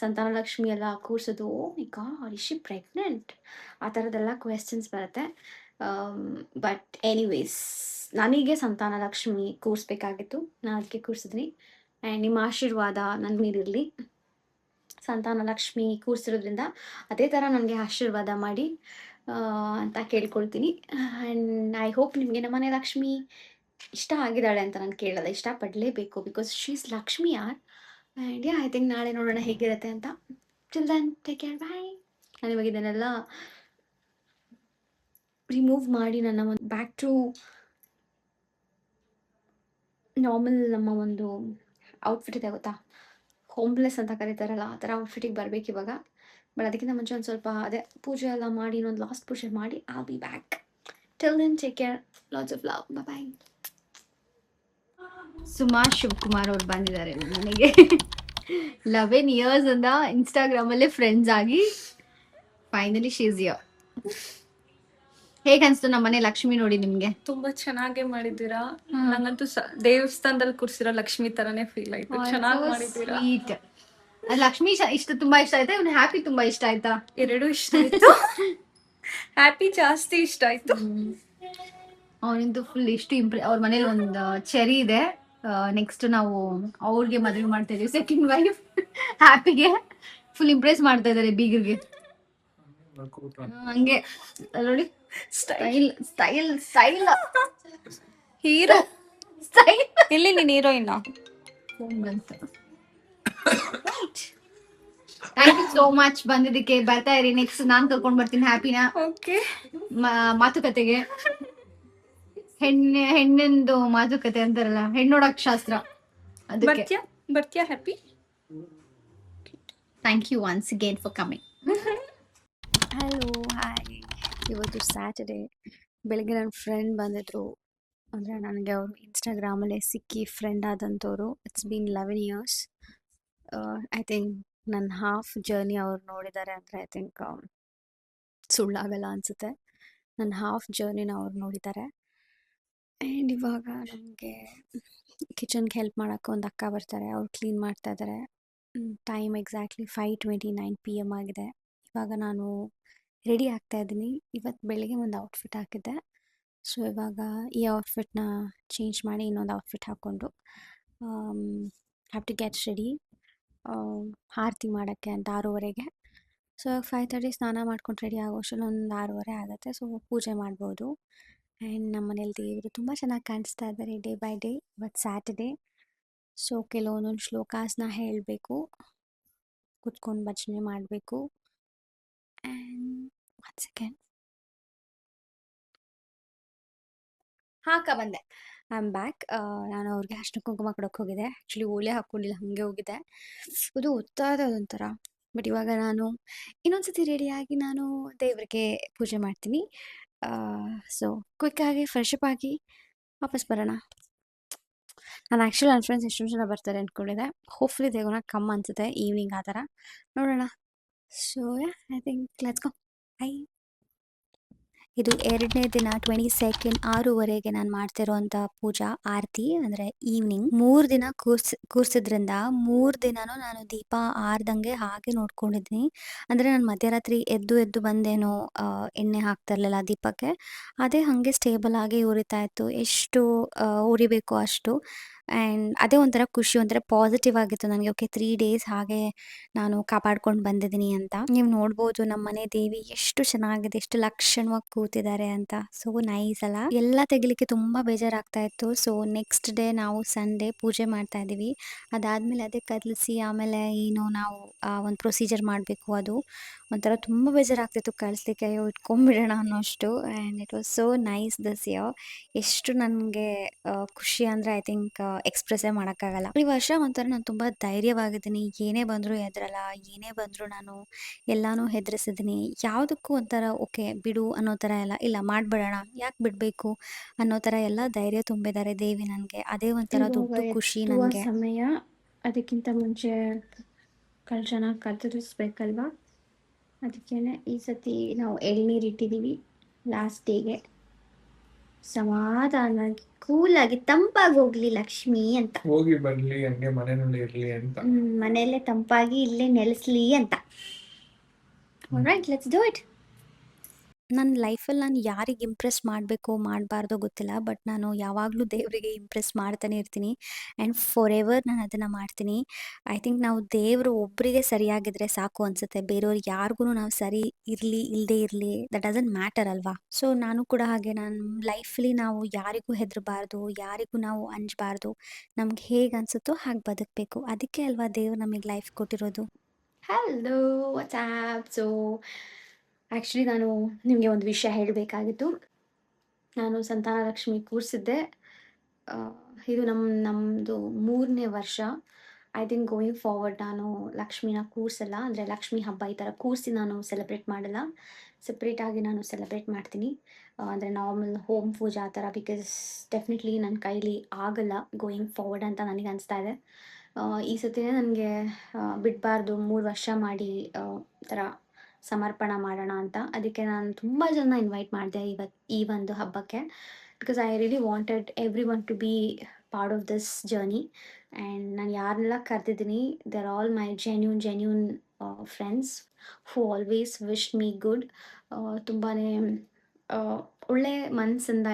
ಸಂತಾನ ಲಕ್ಷ್ಮಿ ಎಲ್ಲ ಕೂರಿಸೋದು, ಓ ಮೈ ಗಾಡ್ ಇಸ್ ಶಿ ಪ್ರೆಗ್ನೆಂಟ್, ಆ ಥರದ್ದೆಲ್ಲ ಕ್ವೆಶ್ಚನ್ಸ್ ಬರುತ್ತೆ. ಬಟ್ ಎನಿವೇಸ್, ನನಗೆ ಸಂತಾನ ಲಕ್ಷ್ಮಿ ಕೂರಿಸ್ಬೇಕಾಗಿತ್ತು, ನಾನು ಅದಕ್ಕೆ ಕೂರಿಸಿದ್ನಿ. ಆ್ಯಂಡ್ ನಿಮ್ಮ ಆಶೀರ್ವಾದ ನನ್ನ ಮೇಲಿರಲಿ. ಸಂತಾನ ಲಕ್ಷ್ಮಿ ಕೂರಿಸಿರೋದ್ರಿಂದ ಅದೇ ಥರ ನನಗೆ ಆಶೀರ್ವಾದ ಮಾಡಿ ಅಂತ ಕೇಳ್ಕೊಳ್ತೀನಿ. ಆ್ಯಂಡ್ ಐ ಹೋಪ್ ನಿಮಗೆ ನಮ್ಮನೆ ಲಕ್ಷ್ಮಿ ಇಷ್ಟ ಆಗಿದ್ದಾಳೆ ಅಂತ ನಾನು ಕೇಳೋದು. ಇಷ್ಟಪಡಲೇಬೇಕು, ಬಿಕಾಸ್ ಶೀ ಇಸ್ ಲಕ್ಷ್ಮಿ ಯಾರ್. ಆ್ಯಂಡ್ ಯಾ, ಐ ಥಿಂಕ್ ನಾಳೆ ನೋಡೋಣ ಹೇಗಿರುತ್ತೆ ಅಂತ. ಟಿಲ್ ದೆನ್ ಟೇಕ್ ಕೇರ್, ಬಾಯ್. ನಾನು ಇವಾಗ ಇದನ್ನೆಲ್ಲ ರಿಮೂವ್ ಮಾಡಿ ನನ್ನ ಒಂದು ಬ್ಯಾಕ್ ಟು ನಾರ್ಮಲ್ ನಮ್ಮ ಒಂದು ಔಟ್ಫಿಟ್ ಇದೆ ಗೊತ್ತಾ, ಹೋಮ್ಲೆಸ್ ಅಂತ ಕರೀತಾರಲ್ಲ, ಆ ಥರ ಔಟ್ಫಿಟ್ಟಿಗೆ ಬರಬೇಕು ಇವಾಗ. ಬಟ್ ಅದಕ್ಕಿಂತ ಮುಂಚೆ ಒಂದು ಸ್ವಲ್ಪ ಅದೇ ಪೂಜೆ ಎಲ್ಲ ಮಾಡಿ, ಇನ್ನೊಂದು ಲಾಸ್ಟ್ ಪೂಜೆ ಮಾಡಿ I be back. Till then take care, lots of love, bye. Suma Shivakumar ಅವ್ರು ಬಂದಿದ್ದಾರೆ ನನಗೆ. 11 years ಅಂತ ಇನ್ಸ್ಟಾಗ್ರಾಮಲ್ಲೇ ಫ್ರೆಂಡ್ಸ್ ಆಗಿ ಫೈನಲಿ ಶಿ ಇಸ್ ಹಿಯರ್. ಹೇಗೆ ಅನಿಸ್ತು ನಮ್ಮ ಮನೆ ಲಕ್ಷ್ಮಿ ನೋಡಿ ನಿಮಗೆ? ತುಂಬಾ ಚೆನ್ನಾಗಿ ಮಾಡಿದ್ದೀರಾ. ನಂಗಂತೂ ದೇವಸ್ಥಾನದಲ್ಲಿ ಕೂರ್ಸಿರೋ ಲಕ್ಷ್ಮಿ ತರಾನೇ ಫೀಲ್ ಆಯ್ತು. ಚೆನ್ನಾಗಿ ಮಾಡಿದ್ದೀರಾ. ಸ್ವೀಟ್. ಲಕ್ಷ್ಮಿ ಇಷ್ಟ, ತುಂಬಾ ಇಷ್ಟ ಆಯ್ತಾ? ಇವ್ನು ಹ್ಯಾಪಿ ತುಂಬಾ ಇಷ್ಟ ಆಯ್ತಾ? ಎರಡೂ ಇಷ್ಟ ಆಯ್ತು. ಹ್ಯಾಪಿ ಜಾಸ್ತಿ ಇಷ್ಟ ಆಯ್ತು. ಅವನಿಂದು ಫುಲ್ ಎಷ್ಟು ಅವ್ರ ಮನೇಲಿ ಒಂದು ಚೆರಿ ಇದೆ. ನೆಕ್ಸ್ಟ್ ನಾವು ಅವ್ರಿಗೆ ಮದುವೆ ಮಾಡ್ತಾ ಇದೀವಿ, ಸೆಕೆಂಡ್ ವೈಫ್ ಹ್ಯಾಪಿಗೆ ಫುಲ್ ಇಂಪ್ರೆಸ್ ಮಾಡ್ತಾ ಇದಾರೆ ಬೀಗರ್ಗೆ. ಹಂಗೆ ನೋಡಿ, style style style hero style ಇಲ್ಲಿ ನೀನ್ heroine. Thank you so much ಬಂದಿದ್ದಕ್ಕೆ. ಬರ್ತಾ ಇರಿ, ನೆಕ್ಸ್ಟ್ ನಾನ್ ಕರ್ಕೊಂಡ್ ಬರ್ತೀನಿ ಹ್ಯಾಪಿನ ಓಕೆ. ಮಾತುಕತೆಗೆ. ಹೆಣ್ಣಿಂದು ಮಾತುಕತೆ ಅಂತಾರಲ್ಲ, ಹೆಣ್ಣೋಡಕ್ ಶಾಸ್ತ್ರ, ಅದಕ್ಕೆ. ಬರ್ತ್ಯಾ happy? Thank you once again for coming. Hello, hi. ಇವತ್ತು ಸ್ಯಾಟರ್ಡೇ. ಬೆಳಗ್ಗೆ ನನ್ನ ಫ್ರೆಂಡ್ ಬಂದಿದ್ರು. ಅಂದರೆ ನನಗೆ ಅವರು ಇನ್ಸ್ಟಾಗ್ರಾಮಲ್ಲೇ ಸಿಕ್ಕಿ ಫ್ರೆಂಡ್ ಆದಂಥವ್ರು. It's been 11 years. I think ನನ್ನ ಹಾಫ್ ಜರ್ನಿ ಅವ್ರು ನೋಡಿದ್ದಾರೆ ಅಂದರೆ ಐ ಥಿಂಕ್ ಸುಳ್ಳಾಗಲ್ಲ ಅನಿಸುತ್ತೆ. ನನ್ನ ಹಾಫ್ ಜರ್ನಿನ ಅವ್ರು ನೋಡಿದ್ದಾರೆ. ಆ್ಯಂಡ್ ಇವಾಗ ನಮಗೆ ಕಿಚನ್ಗೆ ಹೆಲ್ಪ್ ಮಾಡೋಕ್ಕೆ ಒಂದು ಅಕ್ಕ ಬರ್ತಾರೆ. ಅವ್ರು ಕ್ಲೀನ್ ಮಾಡ್ತಾ ಇದ್ದಾರೆ. ಟೈಮ್ ಎಕ್ಸಾಕ್ಟ್ಲಿ 5:29 PM ಆಗಿದೆ. ಇವಾಗ ನಾನು ರೆಡಿ ಆಗ್ತಾ ಇದ್ದೀನಿ. ಇವತ್ತು ಬೆಳಿಗ್ಗೆ ಒಂದು ಔಟ್ಫಿಟ್ ಹಾಕಿದ್ದೆ. ಸೊ ಇವಾಗ ಈ ಔಟ್ಫಿಟ್ನ ಚೇಂಜ್ ಮಾಡಿ ಇನ್ನೊಂದು ಔಟ್ಫಿಟ್ ಹಾಕ್ಕೊಂಡು ಹ್ಯಾವ್ ಟು ಗೆಟ್ ರೆಡಿ ಆರತಿ ಮಾಡೋಕ್ಕೆ ಅಂತ 6:30ಗೆ. ಸೊ 5:30 ಸ್ನಾನ ಮಾಡ್ಕೊಂಡು ರೆಡಿ ಆಗೋಷ್ಟರಲ್ಲಿ ಒಂದು 6:30 ಆಗುತ್ತೆ. ಸೊ ಪೂಜೆ ಮಾಡ್ಬೋದು. ಆ್ಯಂಡ್ ನಮ್ಮ ಮನೇಲಿ ದೇವರು ತುಂಬ ಚೆನ್ನಾಗಿ ಕಾಣಿಸ್ತಾ ಇದ್ದಾರೆ ಡೇ ಬೈ ಡೇ. ಇವತ್ತು ಸ್ಯಾಟರ್ಡೇ. ಸೊ ಕೆಲವೊಂದೊಂದು ಶ್ಲೋಕಾಸ್ನ ಹೇಳಬೇಕು, ಕುತ್ಕೊಂಡು ಭಜನೆ ಮಾಡಬೇಕು. ಆ್ಯಂಡ್ ಒನ್ ಸೆಕೆಂಡ್, ಹಾಕ ಬಂದೆ. I am back. ನಾನು ಅವ್ರಿಗೆ ಅರ್ಶಿನ ಕುಂಕುಮ ಕೊಡೋಕೆ ಹೋಗಿದ್ದೆ. ಆ್ಯಕ್ಚುಲಿ ಓಲೆ ಹಾಕ್ಕೊಂಡಿಲ್ಲ, ಹಾಗೆ ಹೋಗಿದ್ದೆ. ಅದು ಒತ್ತಾದ ಅದೊಂಥರ. ಬಟ್ ಇವಾಗ ನಾನು ಇನ್ನೊಂದ್ಸತಿ ರೆಡಿಯಾಗಿ ನಾನು ದೇವರಿಗೆ ಪೂಜೆ ಮಾಡ್ತೀನಿ. ಸೊ ಕ್ವಿಕ್ಕಾಗಿ ಫ್ರೆಶಪ್ ಆಗಿ ವಾಪಸ್ ಬರೋಣ. ನಾನು ಆ್ಯಕ್ಚುಲಿ ನನ್ನ ಫ್ರೆಂಡ್ಸ್ ಎಷ್ಟು ಜನ ಬರ್ತಾರೆ ಅಂದ್ಕೊಂಡಿದ್ದೆ. ಹೋಪ್ಫುಲಿ ದೇಗೋಣ ಕಮ್ ಅನಿಸುತ್ತೆ ಈವ್ನಿಂಗ್ ಆ ಥರ. ನೋಡೋಣ. So I think let's go. By. ಇದು 2ನೇ ದಿನ 22 6:30ಗೆ ನಾನು ಮಾಡ್ತಿರೋಂಥ ಪೂಜಾ ಆರತಿ, ಅಂದರೆ ಈವ್ನಿಂಗ್. 3 ದಿನ ಕೂರಿಸಿದ್ರಿಂದ 3 ದಿನನೂ ನಾನು ದೀಪ ಆರ್ದಂಗೆ ಹಾಗೆ ನೋಡ್ಕೊಂಡಿದ್ದೀನಿ. ಅಂದರೆ ನಾನು ಮಧ್ಯರಾತ್ರಿ ಎದ್ದು ಬಂದೇನೋ ಎಣ್ಣೆ ಹಾಕ್ತಾ ಇರಲಿಲ್ಲ ದೀಪಕ್ಕೆ. ಅದೇ ಹಾಗೆ ಸ್ಟೇಬಲ್ ಆಗಿ ಉರಿತಾ ಇತ್ತು. ಎಷ್ಟು ಉರಿಬೇಕು ಅಷ್ಟು. ಆ್ಯಂಡ್ ಅದೇ ಒಂಥರ ಖುಷಿ, ಒಂಥರ ಪಾಸಿಟಿವ್ ಆಗಿತ್ತು ನನಗೆ. ಓಕೆ, 3 ಡೇಸ್ ಹಾಗೆ ನಾನು ಕಾಪಾಡ್ಕೊಂಡು ಬಂದಿದ್ದೀನಿ ಅಂತ. ನೀವು ನೋಡ್ಬೋದು ನಮ್ಮ ಮನೆ ದೇವಿ ಎಷ್ಟು ಚೆನ್ನಾಗಿದೆ, ಎಷ್ಟು ಲಕ್ಷಣವಾಗಿ ಕೂತಿದ್ದಾರೆ ಅಂತ. ಸೊ ನೈಸ್ ಅಲ್ಲ. ಎಲ್ಲ ತೆಗಿಲಿಕ್ಕೆ ತುಂಬ ಬೇಜಾರಾಗ್ತಾ ಇತ್ತು. ಸೊ ನೆಕ್ಸ್ಟ್ ಡೇ ನಾವು ಸಂಡೇ ಪೂಜೆ ಮಾಡ್ತಾ ಇದ್ದೀವಿ. ಅದಾದಮೇಲೆ ಅದೇ ಕದಲಿಸಿ ಆಮೇಲೆ ಏನು ನಾವು ಒಂದು ಪ್ರೊಸೀಜರ್ ಮಾಡಬೇಕು. ಅದು ಒಂಥರ ತುಂಬ ಬೇಜಾರಾಗ್ತಿತ್ತು ಕಳಿಸ್ಲಿಕ್ಕೆ. ಅಯ್ಯೋ ಇಟ್ಕೊಂಡ್ಬಿಡೋಣ ಅನ್ನೋಷ್ಟು. And it was so nice this year. ಎಷ್ಟು ನನಗೆ ಖುಷಿ ಅಂದರೆ ಐ ಥಿಂಕ್ ಎಕ್ಸ್ಪ್ರೆಸ್ಸೇ ಮಾಡೋಕ್ಕಾಗಲ್ಲ. ಈ ವರ್ಷ ಒಂಥರ ನಾನು ತುಂಬ ಧೈರ್ಯವಾಗಿದ್ದೀನಿ. ಏನೇ ಬಂದರೂ ಹೆದರಲ್ಲ, ಏನೇ ಬಂದರೂ ನಾನು ಎಲ್ಲನೂ ಹೆದರಿಸಿದ್ದೀನಿ. ಯಾವುದಕ್ಕೂ ಒಂಥರ ಓಕೆ ಬಿಡು ಅನ್ನೋ ಥರ ಎಲ್ಲ ಇಲ್ಲ, ಮಾಡಿಬಿಡೋಣ, ಯಾಕೆ ಬಿಡಬೇಕು ಅನ್ನೋ ಥರ ಎಲ್ಲ ಧೈರ್ಯ ತುಂಬಿದ್ದಾರೆ ದೇವಿ ನನಗೆ. ಅದೇ ಒಂಥರ ದೊಡ್ಡ ಖುಷಿ ನನಗೆ. ಸಮಯ, ಅದಕ್ಕಿಂತ ಮುಂಚೆ ಕಳಶನ ಕತ್ತರಿಸ್ಬೇಕಲ್ವಾ, ಅದಕ್ಕೇನೆ ಈ ಸತಿ ನಾವು ಎಳ್ನೀರು ಇಟ್ಟಿದ್ದೀವಿ ಲಾಸ್ಟ್ ಡೇಗೆ. ಸಮಾಧಾನವಾಗಿ ಕೂಲಾಗಿ ತಂಪಾಗಿ ಹೋಗ್ಲಿ ಲಕ್ಷ್ಮಿ ಅಂತ, ಹೋಗಿ ಬರ್ಲಿ, ಹಂಗೆ ಮನೆಯಲ್ಲಿ ಇರ್ಲಿ ಅಂತ. ಮನೆಯಲ್ಲೇ ತಂಪಾಗಿ ಇಲ್ಲೇ ನೆಲೆಸ್ಲಿ ಅಂತ. All right, let's do it. ನನ್ನ ಲೈಫಲ್ಲಿ ನಾನು ಯಾರಿಗೆ ಇಂಪ್ರೆಸ್ ಮಾಡಬೇಕೋ ಮಾಡಬಾರ್ದೋ ಗೊತ್ತಿಲ್ಲ. ಬಟ್ ನಾನು ಯಾವಾಗಲೂ ದೇವರಿಗೆ ಇಂಪ್ರೆಸ್ ಮಾಡ್ತಾನೆ ಇರ್ತೀನಿ. ಆ್ಯಂಡ್ ಫಾರ್ ಎವರ್ ನಾನು ಅದನ್ನು ಮಾಡ್ತೀನಿ. ಐ ಥಿಂಕ್ ನಾವು ದೇವರು ಒಬ್ಬರಿಗೆ ಸರಿಯಾಗಿದ್ದರೆ ಸಾಕು ಅನಿಸುತ್ತೆ. ಬೇರೆಯವ್ರು ಯಾರಿಗೂ ನಾವು ಸರಿ ಇರಲಿ ಇಲ್ಲದೇ ಇರಲಿ, ದಟ್ ಡಸಂಟ್ ಮ್ಯಾಟರ್ ಅಲ್ವಾ. ಸೊ ನಾನು ಕೂಡ ಹಾಗೆ ನನ್ನ ಲೈಫಲ್ಲಿ ನಾವು ಯಾರಿಗೂ ಹೆದರಬಾರ್ದು, ಯಾರಿಗೂ ನಾವು ಅಂಜಬಾರ್ದು. ನಮ್ಗೆ ಹೇಗೆ ಅನಿಸುತ್ತೋ ಹಾಗೆ ಬದುಕಬೇಕು. ಅದಕ್ಕೆ ಅಲ್ವಾ ದೇವ್ರು ನಮಗೆ ಲೈಫ್ ಕೊಟ್ಟಿರೋದು. Hello, WhatsApp. ಸೊ ಆ್ಯಕ್ಚುಲಿ ನಾನು ನಿಮಗೆ ಒಂದು ವಿಷಯ ಹೇಳಬೇಕಾಗಿತ್ತು. ನಾನು ಸಂತಾನ ಲಕ್ಷ್ಮಿ ಕೂರಿಸಿದ್ದೆ. ಇದು ನಮ್ಮದು 3ನೇ ವರ್ಷ. ಐ ಥಿಂಕ್ ಗೋಯಿಂಗ್ ಫಾರ್ವರ್ಡ್ ನಾನು ಲಕ್ಷ್ಮಿನ ಕೂರಿಸಲ್ಲ, ಅಂದರೆ ಲಕ್ಷ್ಮಿ ಹಬ್ಬ ಈ ಥರ ಕೂರಿಸಿ ನಾನು ಸೆಲೆಬ್ರೇಟ್ ಮಾಡಲ್ಲ. ಸಪ್ರೇಟಾಗಿ ನಾನು ಸೆಲೆಬ್ರೇಟ್ ಮಾಡ್ತೀನಿ, ಅಂದರೆ ನಾರ್ಮಲ್ ಹೋಮ್ ಪೂಜಾ ಆ ಥರ. ಬಿಕಾಸ್ ಡೆಫಿನೆಟ್ಲಿ ನನ್ನ ಕೈಲಿ ಆಗಲ್ಲ ಗೋಯಿಂಗ್ ಫಾರ್ವರ್ಡ್ ಅಂತ ನನಗೆ ಅನಿಸ್ತಾ ಇದೆ. ಈ ಸತಿನೇ ನನಗೆ ಬಿಡಬಾರ್ದು, 3 ವರ್ಷ ಮಾಡಿ ಥರ ಸಮರ್ಪಣೆ ಮಾಡೋಣ ಅಂತ. ಅದಕ್ಕೆ ನಾನು ತುಂಬ ಜನ ಇನ್ವೈಟ್ ಮಾಡಿದೆ ಈ ಒಂದು ಹಬ್ಬಕ್ಕೆ. Because I really wanted every one to be part of this journey. And ನಾನು ಯಾರನ್ನೆಲ್ಲ ಕರೆದಿದ್ದೀನಿ, they are all my genuine friends who always wish me good. ತುಂಬಾ ಒಳ್ಳೆ ಮನಸ್ಸಿಂದ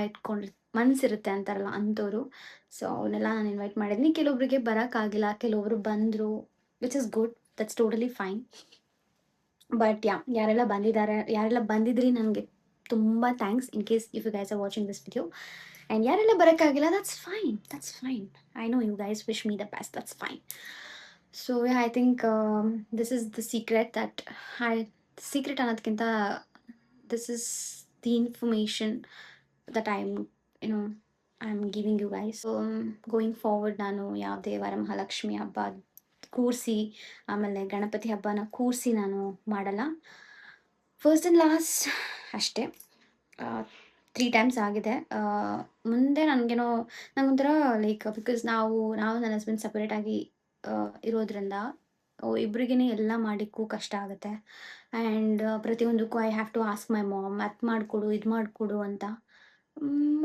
ಮನಸ್ಸಿರುತ್ತೆ ಅಂತಾರಲ್ಲ ಅಂಥವ್ರು. ಸೊ ಅವನ್ನೆಲ್ಲ ನಾನು ಇನ್ವೈಟ್ ಮಾಡಿದ್ದೀನಿ. ಕೆಲವೊಬ್ಬರಿಗೆ ಬರೋಕ್ಕಾಗಿಲ್ಲ, ಕೆಲವೊಬ್ರು ಬಂದರು, which is good, that's totally fine. But ಯಾರೆಲ್ಲ ಬಂದಿದ್ರಿ ನನಗೆ ತುಂಬ thanks. In case if you guys are watching this video and ಯಾರೆಲ್ಲ ಬರೋಕ್ಕಾಗಿಲ್ಲ, that's fine. I know you guys wish me the best, that's fine. So I think this is the secret secret ಅನ್ನೋದಕ್ಕಿಂತ this is the information that I am giving you guys. So going forward ನಾನು ಯಾವುದೇ ವರಮಹಾಲಕ್ಷ್ಮಿ ಹಬ್ಬ ಕೂರಿಸಿ, ಆಮೇಲೆ ಗಣಪತಿ ಹಬ್ಬನ ಕೂರಿಸಿ ನಾನು ಮಾಡಲ್ಲ. ಫಸ್ಟ್ ಆ್ಯಂಡ್ ಲಾಸ್ಟ್ ಅಷ್ಟೇ. 3 ಟೈಮ್ಸ್ ಆಗಿದೆ. ಮುಂದೆ ನನಗೇನೋ ನಂಗೊಂಥರ ಲೈಕ್ ಬಿಕಾಸ್ ನಾವು ನನ್ನ ಹಸ್ಬೆಂಡ್ ಸಪ್ರೇಟಾಗಿ ಇರೋದ್ರಿಂದ ಇಬ್ರಿಗೇ ಎಲ್ಲ ಮಾಡಿಕ್ಕೂ ಕಷ್ಟ ಆಗುತ್ತೆ. ಆ್ಯಂಡ್ ಪ್ರತಿಯೊಂದಕ್ಕೂ I have to ask my mom, ಅದು ಮಾಡಿಕೊಡು ಇದು ಮಾಡಿಕೊಡು ಅಂತ.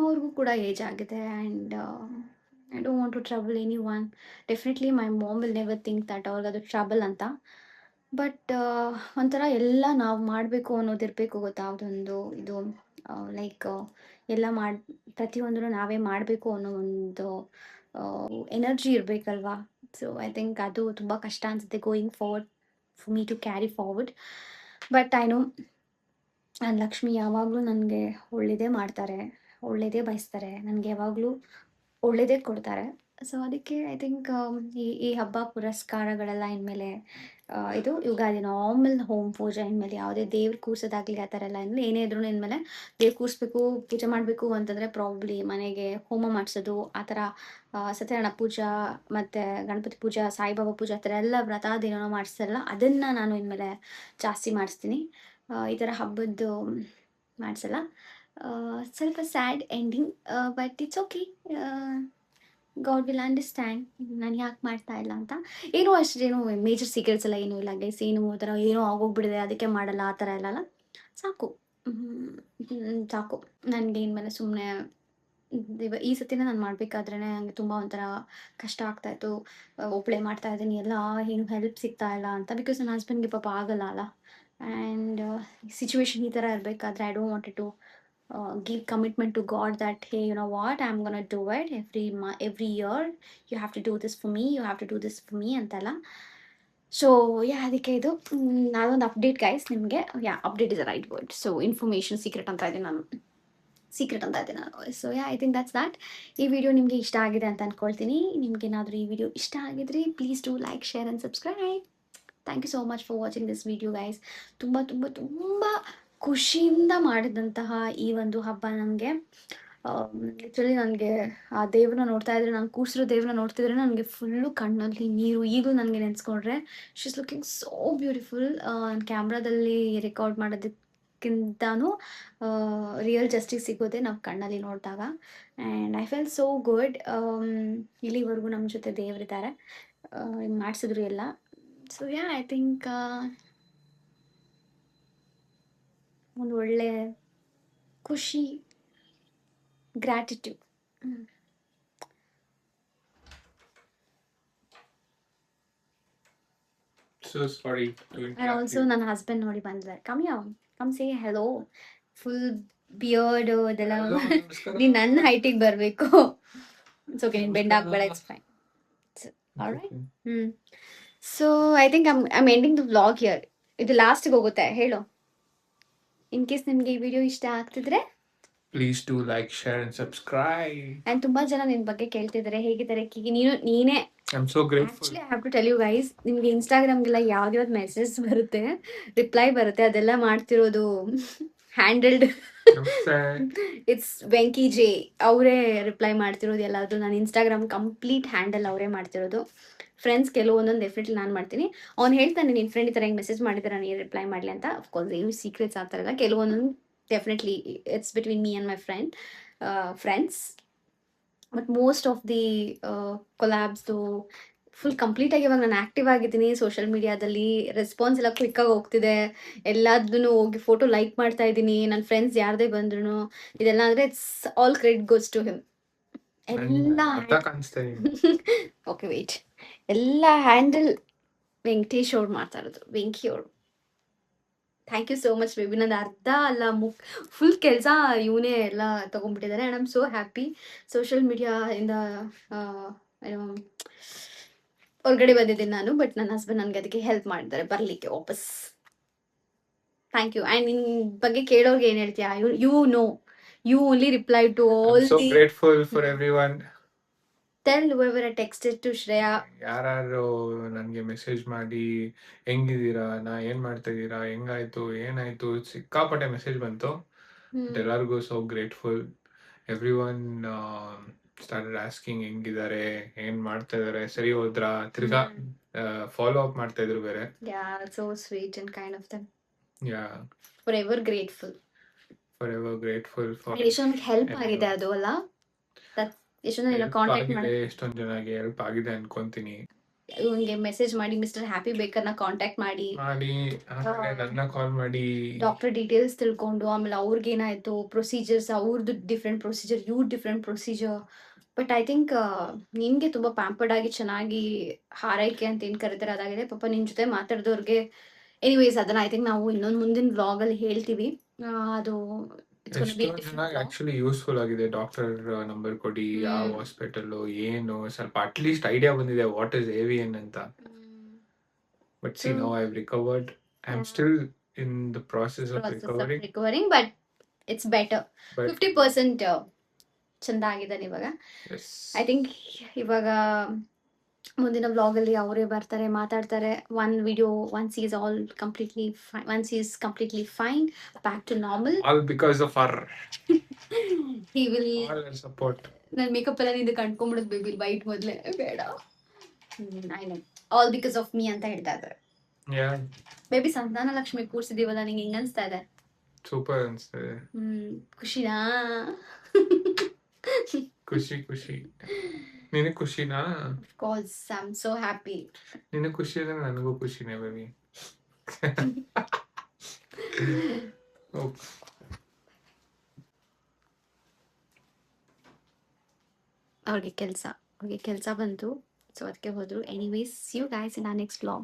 ಅವ್ರಿಗೂ ಕೂಡ ಏಜ್ ಆಗಿದೆ and I don't want to trouble any one. Definitely my mom will never think that ಅವ್ರಿಗದು ಟ್ರಬಲ್ ಅಂತ. ಬಟ್ ಒಂಥರ ಎಲ್ಲ ನಾವು ಮಾಡಬೇಕು ಅನ್ನೋದಿರಬೇಕು ಗೊತ್ತಾ, ಅದೊಂದು ಇದು ಲೈಕ್ ಎಲ್ಲ ಪ್ರತಿಯೊಂದನ್ನು ನಾವೇ ಮಾಡಬೇಕು ಅನ್ನೋ ಒಂದು ಎನರ್ಜಿ ಇರಬೇಕಲ್ವಾ. ಸೊ ಐ ಥಿಂಕ್ ಅದು ತುಂಬ ಕಷ್ಟ ಅನಿಸುತ್ತೆ going forward for me to carry forward. But I know ನನ್ನ ಲಕ್ಷ್ಮಿ ಯಾವಾಗಲೂ ನನಗೆ ಒಳ್ಳೆಯದೇ ಮಾಡ್ತಾರೆ, ಒಳ್ಳೆಯದೇ ಬಯಸ್ತಾರೆ, ನನಗೆ ಯಾವಾಗಲೂ ಒಳ್ಳೆಯದೇ ಕೊಡ್ತಾರೆ. ಸೊ ಅದಕ್ಕೆ ಐ ಥಿಂಕ್ ಈ ಹಬ್ಬ ಪುರಸ್ಕಾರಗಳೆಲ್ಲ ಇನ್ಮೇಲೆ ಇದು ಯುಗಾದಿ ನಾರ್ಮಲ್ ಹೋಮ್ ಪೂಜೆ ಇನ್ಮೇಲೆ ಯಾವುದೇ ದೇವ್ರು ಕೂರ್ಸೋದಾಗಲಿ ಆ ಥರ ಎಲ್ಲ ಇನ್ಮೇಲೆ ಏನೇ ಇದ್ರೂ ಇನ್ಮೇಲೆ ದೇವ್ರು ಕೂರಿಸ್ಬೇಕು, ಪೂಜೆ ಮಾಡಬೇಕು ಅಂತಂದರೆ ಪ್ರಾಬ್ಲಿ ಮನೆಗೆ ಹೋಮ ಮಾಡಿಸೋದು, ಆ ಥರ ಸತ್ಯನಾರಾಯಣ ಪೂಜಾ ಮತ್ತು ಗಣಪತಿ ಪೂಜಾ, ಸಾಯಿಬಾಬಾ ಪೂಜಾ ಆ ಥರ ಎಲ್ಲ ವ್ರತಾದೇನೋ ಮಾಡಿಸ್ತಾರಲ್ಲ, ಅದನ್ನು ನಾನು ಇನ್ಮೇಲೆ ಜಾಸ್ತಿ ಮಾಡಿಸ್ತೀನಿ. ಈ ಥರ ಹಬ್ಬದ್ದು ಮಾಡಿಸಲ್ಲ. ಸ್ವಲ್ಪ sad ending, but it's okay. God will understand ನಾನು ಯಾಕೆ ಮಾಡ್ತಾ ಇಲ್ಲ ಅಂತ. ಏನೂ ಅಷ್ಟೇನು ಮೇಜರ್ ಸೀಕ್ರೆಟ್ಸ್ ಎಲ್ಲ ಏನೂ ಇಲ್ಲ ಗೈಸ್. ಏನೂ ಆ ಥರ ಏನೋ ಆಗೋಗ್ಬಿಡಿದೆ ಅದಕ್ಕೆ ಮಾಡಲ್ಲ ಆ ಥರ ಎಲ್ಲ ಸಾಕು. ಸಾಕು ನನಗೆ ಇನ್ಮೇಲೆ ಸುಮ್ಮನೆ ಈ ಸತಿನ ನಾನು ಮಾಡಬೇಕಾದ್ರೆ ನನಗೆ ತುಂಬ ಒಂಥರ ಕಷ್ಟ ಆಗ್ತಾಯಿತ್ತು. ಒಬ್ಬಳೇ ಮಾಡ್ತಾ ಇದ್ದೀನಿ, ಎಲ್ಲ ಏನು ಹೆಲ್ಪ್ ಸಿಗ್ತಾ ಇಲ್ಲ ಅಂತ. ಬಿಕಾಸ್ ನನ್ನ ಹಸ್ಬೆಂಡ್ಗೆ ಪಾಪ ಆಗಲ್ಲ ಅಲ್ಲ. ಆ್ಯಂಡ್ ಸಿಚುವೇಶನ್ ಈ ಥರ ಇರಬೇಕಾದ್ರೆ I don't wanted to give commitment to God that hey, you know what, I'm gonna do it every year. You have to do this for me, you have to do this for me ಅಂತಲ್ಲ. So ಅದಕ್ಕೆ ಇದು ಅದೊಂದು update guys ನಿಮಗೆ. Update is a right word. So information secret ಅಂತ ಇದ್ದೀನಿ ನಾನು. So I think that's that. ಈ video ನಿಮಗೆ ಇಷ್ಟ ಆಗಿದೆ ಅಂತ ಅಂದ್ಕೊಳ್ತೀನಿ. ನಿಮ್ಗೇನಾದರೂ ಈ ವಿಡಿಯೋ ಇಷ್ಟ ಆಗಿದ್ರೆ please do like, share and subscribe. Thank you so much for watching this video guys. ತುಂಬ ತುಂಬ ತುಂಬ ಖುಷಿಯಿಂದ ಮಾಡಿದಂತಹ ಈ ಒಂದು ಹಬ್ಬ ನನಗೆ ಲಿಟ್ರಲಿ ನನಗೆ ಆ ದೇವ್ರನ್ನ ನೋಡ್ತಾ ಇದ್ರೆ, ನಾನು ಕೂರಿಸಿರೋ ದೇವ್ರನ್ನ ನೋಡ್ತಿದ್ರೆ ನನಗೆ ಫುಲ್ಲು ಕಣ್ಣಲ್ಲಿ ನೀರು. ಈಗಲೂ ನನಗೆ ನೆನೆಸ್ಕೊಂಡ್ರೆ she is looking so beautiful. ಕ್ಯಾಮ್ರಾದಲ್ಲಿ ರೆಕಾರ್ಡ್ ಮಾಡೋದಕ್ಕಿಂತನೂ ರಿಯಲ್ ಜಸ್ಟಿಸ್ ಸಿಗೋದೆ ನಾವು ಕಣ್ಣಲ್ಲಿ ನೋಡಿದಾಗ. And I felt so good. ಇಲ್ಲಿವರೆಗೂ ನಮ್ಮ ಜೊತೆ ದೇವರಿದ್ದಾರೆ, ಮಾಡಿಸಿದ್ರು ಎಲ್ಲ. ಸೊ ಐ ಥಿಂಕ್ ಒಂದು ಒಳ್ಳೆ ಖುಷಿ, gratitude. So sorry to and interrupt also you. ನನ್ನ ಹಸ್ಬೆಂಡ್ ನೋಡಿ ಬಂದಿದ್ದಾರೆ. Come say hello. Full beard ಅದೆಲ್ಲ Hello, ನಮಸ್ಕಾರ. ನೀನು ನನ್ನ ಹೈಟಿಗೆ ಬರಬೇಕು. ಇಟ್ಸ್ ಓಕೆ, ನೀನು ಬೆಂಡ್ ಹಾಕ್ಬೇಡ, it's fine. Alright. So I think I'm ending the vlog here. ಇದು ಲಾಸ್ಟಿಗೆ ಹೋಗುತ್ತೆ. ಹೇಳು, ಇನ್ ಕೇಸ್ ನಿಮಗೆ ಈ ವಿಡಿಯೋ ಇಷ್ಟ ಆಗ್ತಿದ್ರೆ Please do like, share and subscribe. And ತುಂಬ ಜನ ನಿನ್ನ ಬಗ್ಗೆ ಕೇಳ್ತಿದ್ದಾರೆ, ಹೇಗಿದ್ದಾರೆ ಕಿಗಿ. ನೀನೇ I'm so grateful. Actually I have to tell you guys, ನಿಮಗೆ ಇನ್ಸ್ಟಾಗ್ರಾಮ್ಗೆಲ್ಲ ಯಾವ್ದು ಮೆಸೇಜ್ ಬರುತ್ತೆ, ರಿಪ್ಲೈ ಬರುತ್ತೆ, ಅದೆಲ್ಲ ಮಾಡ್ತಿರೋದು ಹ್ಯಾಂಡಲ್ಡ್ ಇಟ್ಸ್ ವೆಂಕಿ ಜೆ. ಅವರೇ ರಿಪ್ಲೈ ಮಾಡ್ತಿರೋದು ಎಲ್ಲದು. ನಾನು ಇನ್ಸ್ಟಾಗ್ರಾಮ್ ಕಂಪ್ಲೀಟ್ ಹ್ಯಾಂಡಲ್ ಅವರೇ ಮಾಡ್ತಿರೋದು. ಫ್ರೆಂಡ್ಸ್ ಕೆಲವೊಂದೊಂದು ಡೆಫಿನೆಟ್ಲಿ ನಾನು ಮಾಡ್ತೀನಿ. ಅವ್ನು ಹೇಳ್ತಾನೆ ನಿನ್ನ ಫ್ರೆಂಡ್ ಈ ಥರ ಹೆಂಗೆ ಮೆಸೇಜ್ ಮಾಡಿದ್ರೆ ನಾನು ಏನು ರಿಪ್ಲೈ ಮಾಡಲಿ ಅಂತ. ಅಫ್ಕೋರ್ಸ್ ಏನು ಸೀಕ್ರೆಟ್ಸ್ ಆ ಥರ ಇಲ್ಲ. ಕೆಲವೊಂದೊಂದು definitely it's between me and my friends. But most of the ಕೊಲ್ಯಾಬ್ಸ್ದು ಫುಲ್ ಕಂಪ್ಲೀಟಾಗಿ ಇವಾಗ ನಾನು ಆ್ಯಕ್ಟಿವ್ ಆಗಿದ್ದೀನಿ ಸೋಷಿಯಲ್ ಮೀಡಿಯಾದಲ್ಲಿ. ರೆಸ್ಪಾನ್ಸ್ ಎಲ್ಲ ಕ್ವಿಕ್ಕಾಗಿ ಹೋಗ್ತಿದೆ. ಎಲ್ಲದನ್ನು ಹೋಗಿ ಫೋಟೋ ಲೈಕ್ ಮಾಡ್ತಾ ಇದ್ದೀನಿ. ನನ್ನ ಫ್ರೆಂಡ್ಸ್ ಯಾರದೇ ಬಂದ್ರು ಇದೆಲ್ಲ ಅಂದರೆ it's all credit goes to him. ಎಲ್ಲ ಓಕೆ ವೆಯ್ಟ್, ಎಲ್ಲ ಹ್ಯಾಂಡಲ್ ವೆಂಕಟೇಶ್ ಅವ್ರು ಮಾಡ್ತಾ ಇರೋದು, ವೆಂಕಿ ಅವರು. Thank you so much baby. ನಂದು ಅರ್ಧ ಅಲ್ಲ ಫುಲ್ ಕೆಲಸ ಇವನೇ ಎಲ್ಲ ತೊಗೊಂಡ್ಬಿಟ್ಟಿದ್ದಾರೆ. And I am so happy. Social media ಇಂದ ಏನು ಹೊರಗಡೆ ಬಂದಿದ್ದೀನಿ ನಾನು, ಬಟ್ ನನ್ನ ಹಸ್ಬೆಂಡ್ ನನಗೆ ಅದಕ್ಕೆ ಹೆಲ್ಪ್ ಮಾಡಿದ್ದಾರೆ ಬರಲಿಕ್ಕೆ ವಾಪಸ್. Thank you. ಆ್ಯಂಡ್ ನಿನ್ನ ಬಗ್ಗೆ ಕೇಳೋರ್ಗೆ ಏನು ಹೇಳ್ತೀಯಾ? You know you only reply to I'm all so the grateful for everyone. Tell whoever I texted to Shreya. ಯಾರು ನನಗೆ ಮೆಸೇಜ್ ಮಾಡಿ ಹೆಂಗಿದ್ದೀರಾ, ಏನ್ ಮಾಡ್ತಾ ಇದ್ದೀರಾ, ಹೆಂಗಾಯ್ತು, ಏನಾಯ್ತು, ಸಿಕ್ಕಾಪಟ್ಟೆ ಮೆಸೇಜ್ ಬಂತು. ಎಲ್ಲರಿಗೂ so grateful. Every one started asking ಹೆಂಗಿದ್ದಾರೆ, ಏನ್ ಮಾಡ್ತಾ ಇದಾರೆ, ಸರಿ ಹೋದ್ರಾ, ತಿರ್ಗಾ ಫಾಲೋ ಅಪ್ ಮಾಡ್ತಾ ಇದ್ರು ಬೇರೆ. Yeah, so sweet and kind of them. Yeah Forever grateful. For ever grateful for ಎಷ್ಟೊಂದು ಹೆಲ್ಪ್ ಆಗಿದೆ ಅದು ಅಲ್ಲ. ಎಷ್ಟೊಂದು ಏನೋ ಕಾಂಟ್ಯಾಕ್ಟ್ ಮಾಡಿ ಎಷ್ಟೊಂದ್ ಜನಗೆ ಹೆಲ್ಪ್ ಆಗಿದೆ ಅನ್ಕೊಂತೀನಿ. ಇವನ್ಗೆ ಮೆಸೇಜ್ ಮಾಡಿ ಮಿಸ್ಟರ್ ಹ್ಯಾಪಿ ಬೇಕರ್ನ ಕಾಂಟ್ಯಾಕ್ಟ್ ಮಾಡಿ ಆಮೇಲೆ ನನ್ನ ಕಾಲ್ ಮಾಡಿ ಡಾಕ್ಟರ್ ಡೀಟೇಲ್ಸ್ ತಿಳ್ಕೊಂಡು, ಆಮೇಲೆ ಅವ್ರಿಗೆ ಏನಾಯ್ತು ಪ್ರೊಸೀಜರ್ಸ್, ಅವ್ರದ್ದು ಡಿಫ್ರೆಂಟ್ ಪ್ರೊಸೀಜರ್, ಇವ್ರ different procedure. But I think ನಿನ್ಗೆ ತುಂಬಾ ಪ್ಯಾಂಪರ್ಡ್ ಆಗಿ ಚೆನ್ನಾಗಿ ಹಾರೈಕೆ ಅಂತ ಏನ್ ಕರೀತಾರೆ ಅದಾಗಿದೆ. ಪಾಪ ನಿನ್ ಜೊತೆ ಮಾತಾಡಿದವ್ರಿಗೆ ಎನಿವೇಸ್ ಅದನ್ನ ಐ ಥಿಂಕ್ ನಾವು ಇನ್ನೊಂದು ಮುಂದಿನ ವ್ಲಾಗ್ ಅಲ್ಲಿ ಹೇಳ್ತೀವಿ. ಅದು ಎಷ್ಟೊಂದ್ ಚೆನ್ನಾಗಿ ಆಕ್ಚುಲಿ ಯೂಸ್ಫುಲ್ ಆಗಿದೆ. ಡಾಕ್ಟರ್ ನಂಬರ್ ಕೊಡಿ, ಯಾವ ಹಾಸ್ಪಿಟಲ್ ಏನು, ಸ್ವಲ್ಪ ಅಟ್ಲೀಸ್ಟ್ ಐಡಿಯಾ ಬಂದಿದೆ ವಾಟ್ ಇಸ್ AVN ಅಂತ. But C now I have recovered. I am still in the process of recovering. Recovering but it's better. 50% ಚಂದ ಆಗಿದ್ದಾನೆ ಇವಾಗ. ಐ ಥಿಂಕ್ ಇವಾಗ ಮುಂದಿನ ವ್ಲಾಗ್ ಅಲ್ಲಿ ಅವರೇ ಬರ್ತಾರೆ, ಮಾತಾಡ್ತಾರೆ. Once is completely fine, back to normal. All because of our he will support. ನನ್ನ ಮೇಕಪ್ ಎಲ್ಲ ನಿಂದು ಕಂಡ್ಕೊಂಡ್ಬಿಡೋದು ಬೇಬಿ ವೈಟ್ ಮೊದಲೇ ಬೇಡ. I know all because of me ಅಂತ ಹೇಳ್ತಾ ಇದ್ದಾರೆ. ಬೇಬಿ ಸಂತಾನ ಲಕ್ಷ್ಮಿ ಕೂರ್ಸಿದೀವಲ್ಲ, ನಿಂಗೆ ಹೆಂಗ್ ಅನ್ಸ್ತಾ ಇದೆ? ಸೂಪರ್ ಅನ್ಸ್ತದೆ. ಖುಷಿನಾ? ಖುಷಿ. ನಿನಗೆ ಖುಷಿನಾ? Of course, I'm so happy. ನಿನಗೆ ಖುಷಿ ಅಂದ್ರೆ ನನಗೂ ಖುಷಿನೇ ಬೇಬಿ. ಅವ್ರಿಗೆ ಕೆಲಸ ಬಂತು, ಸೊ ಅದಕ್ಕೆ ಹೋದ್ರು. Anyways, see you guys in our next vlog.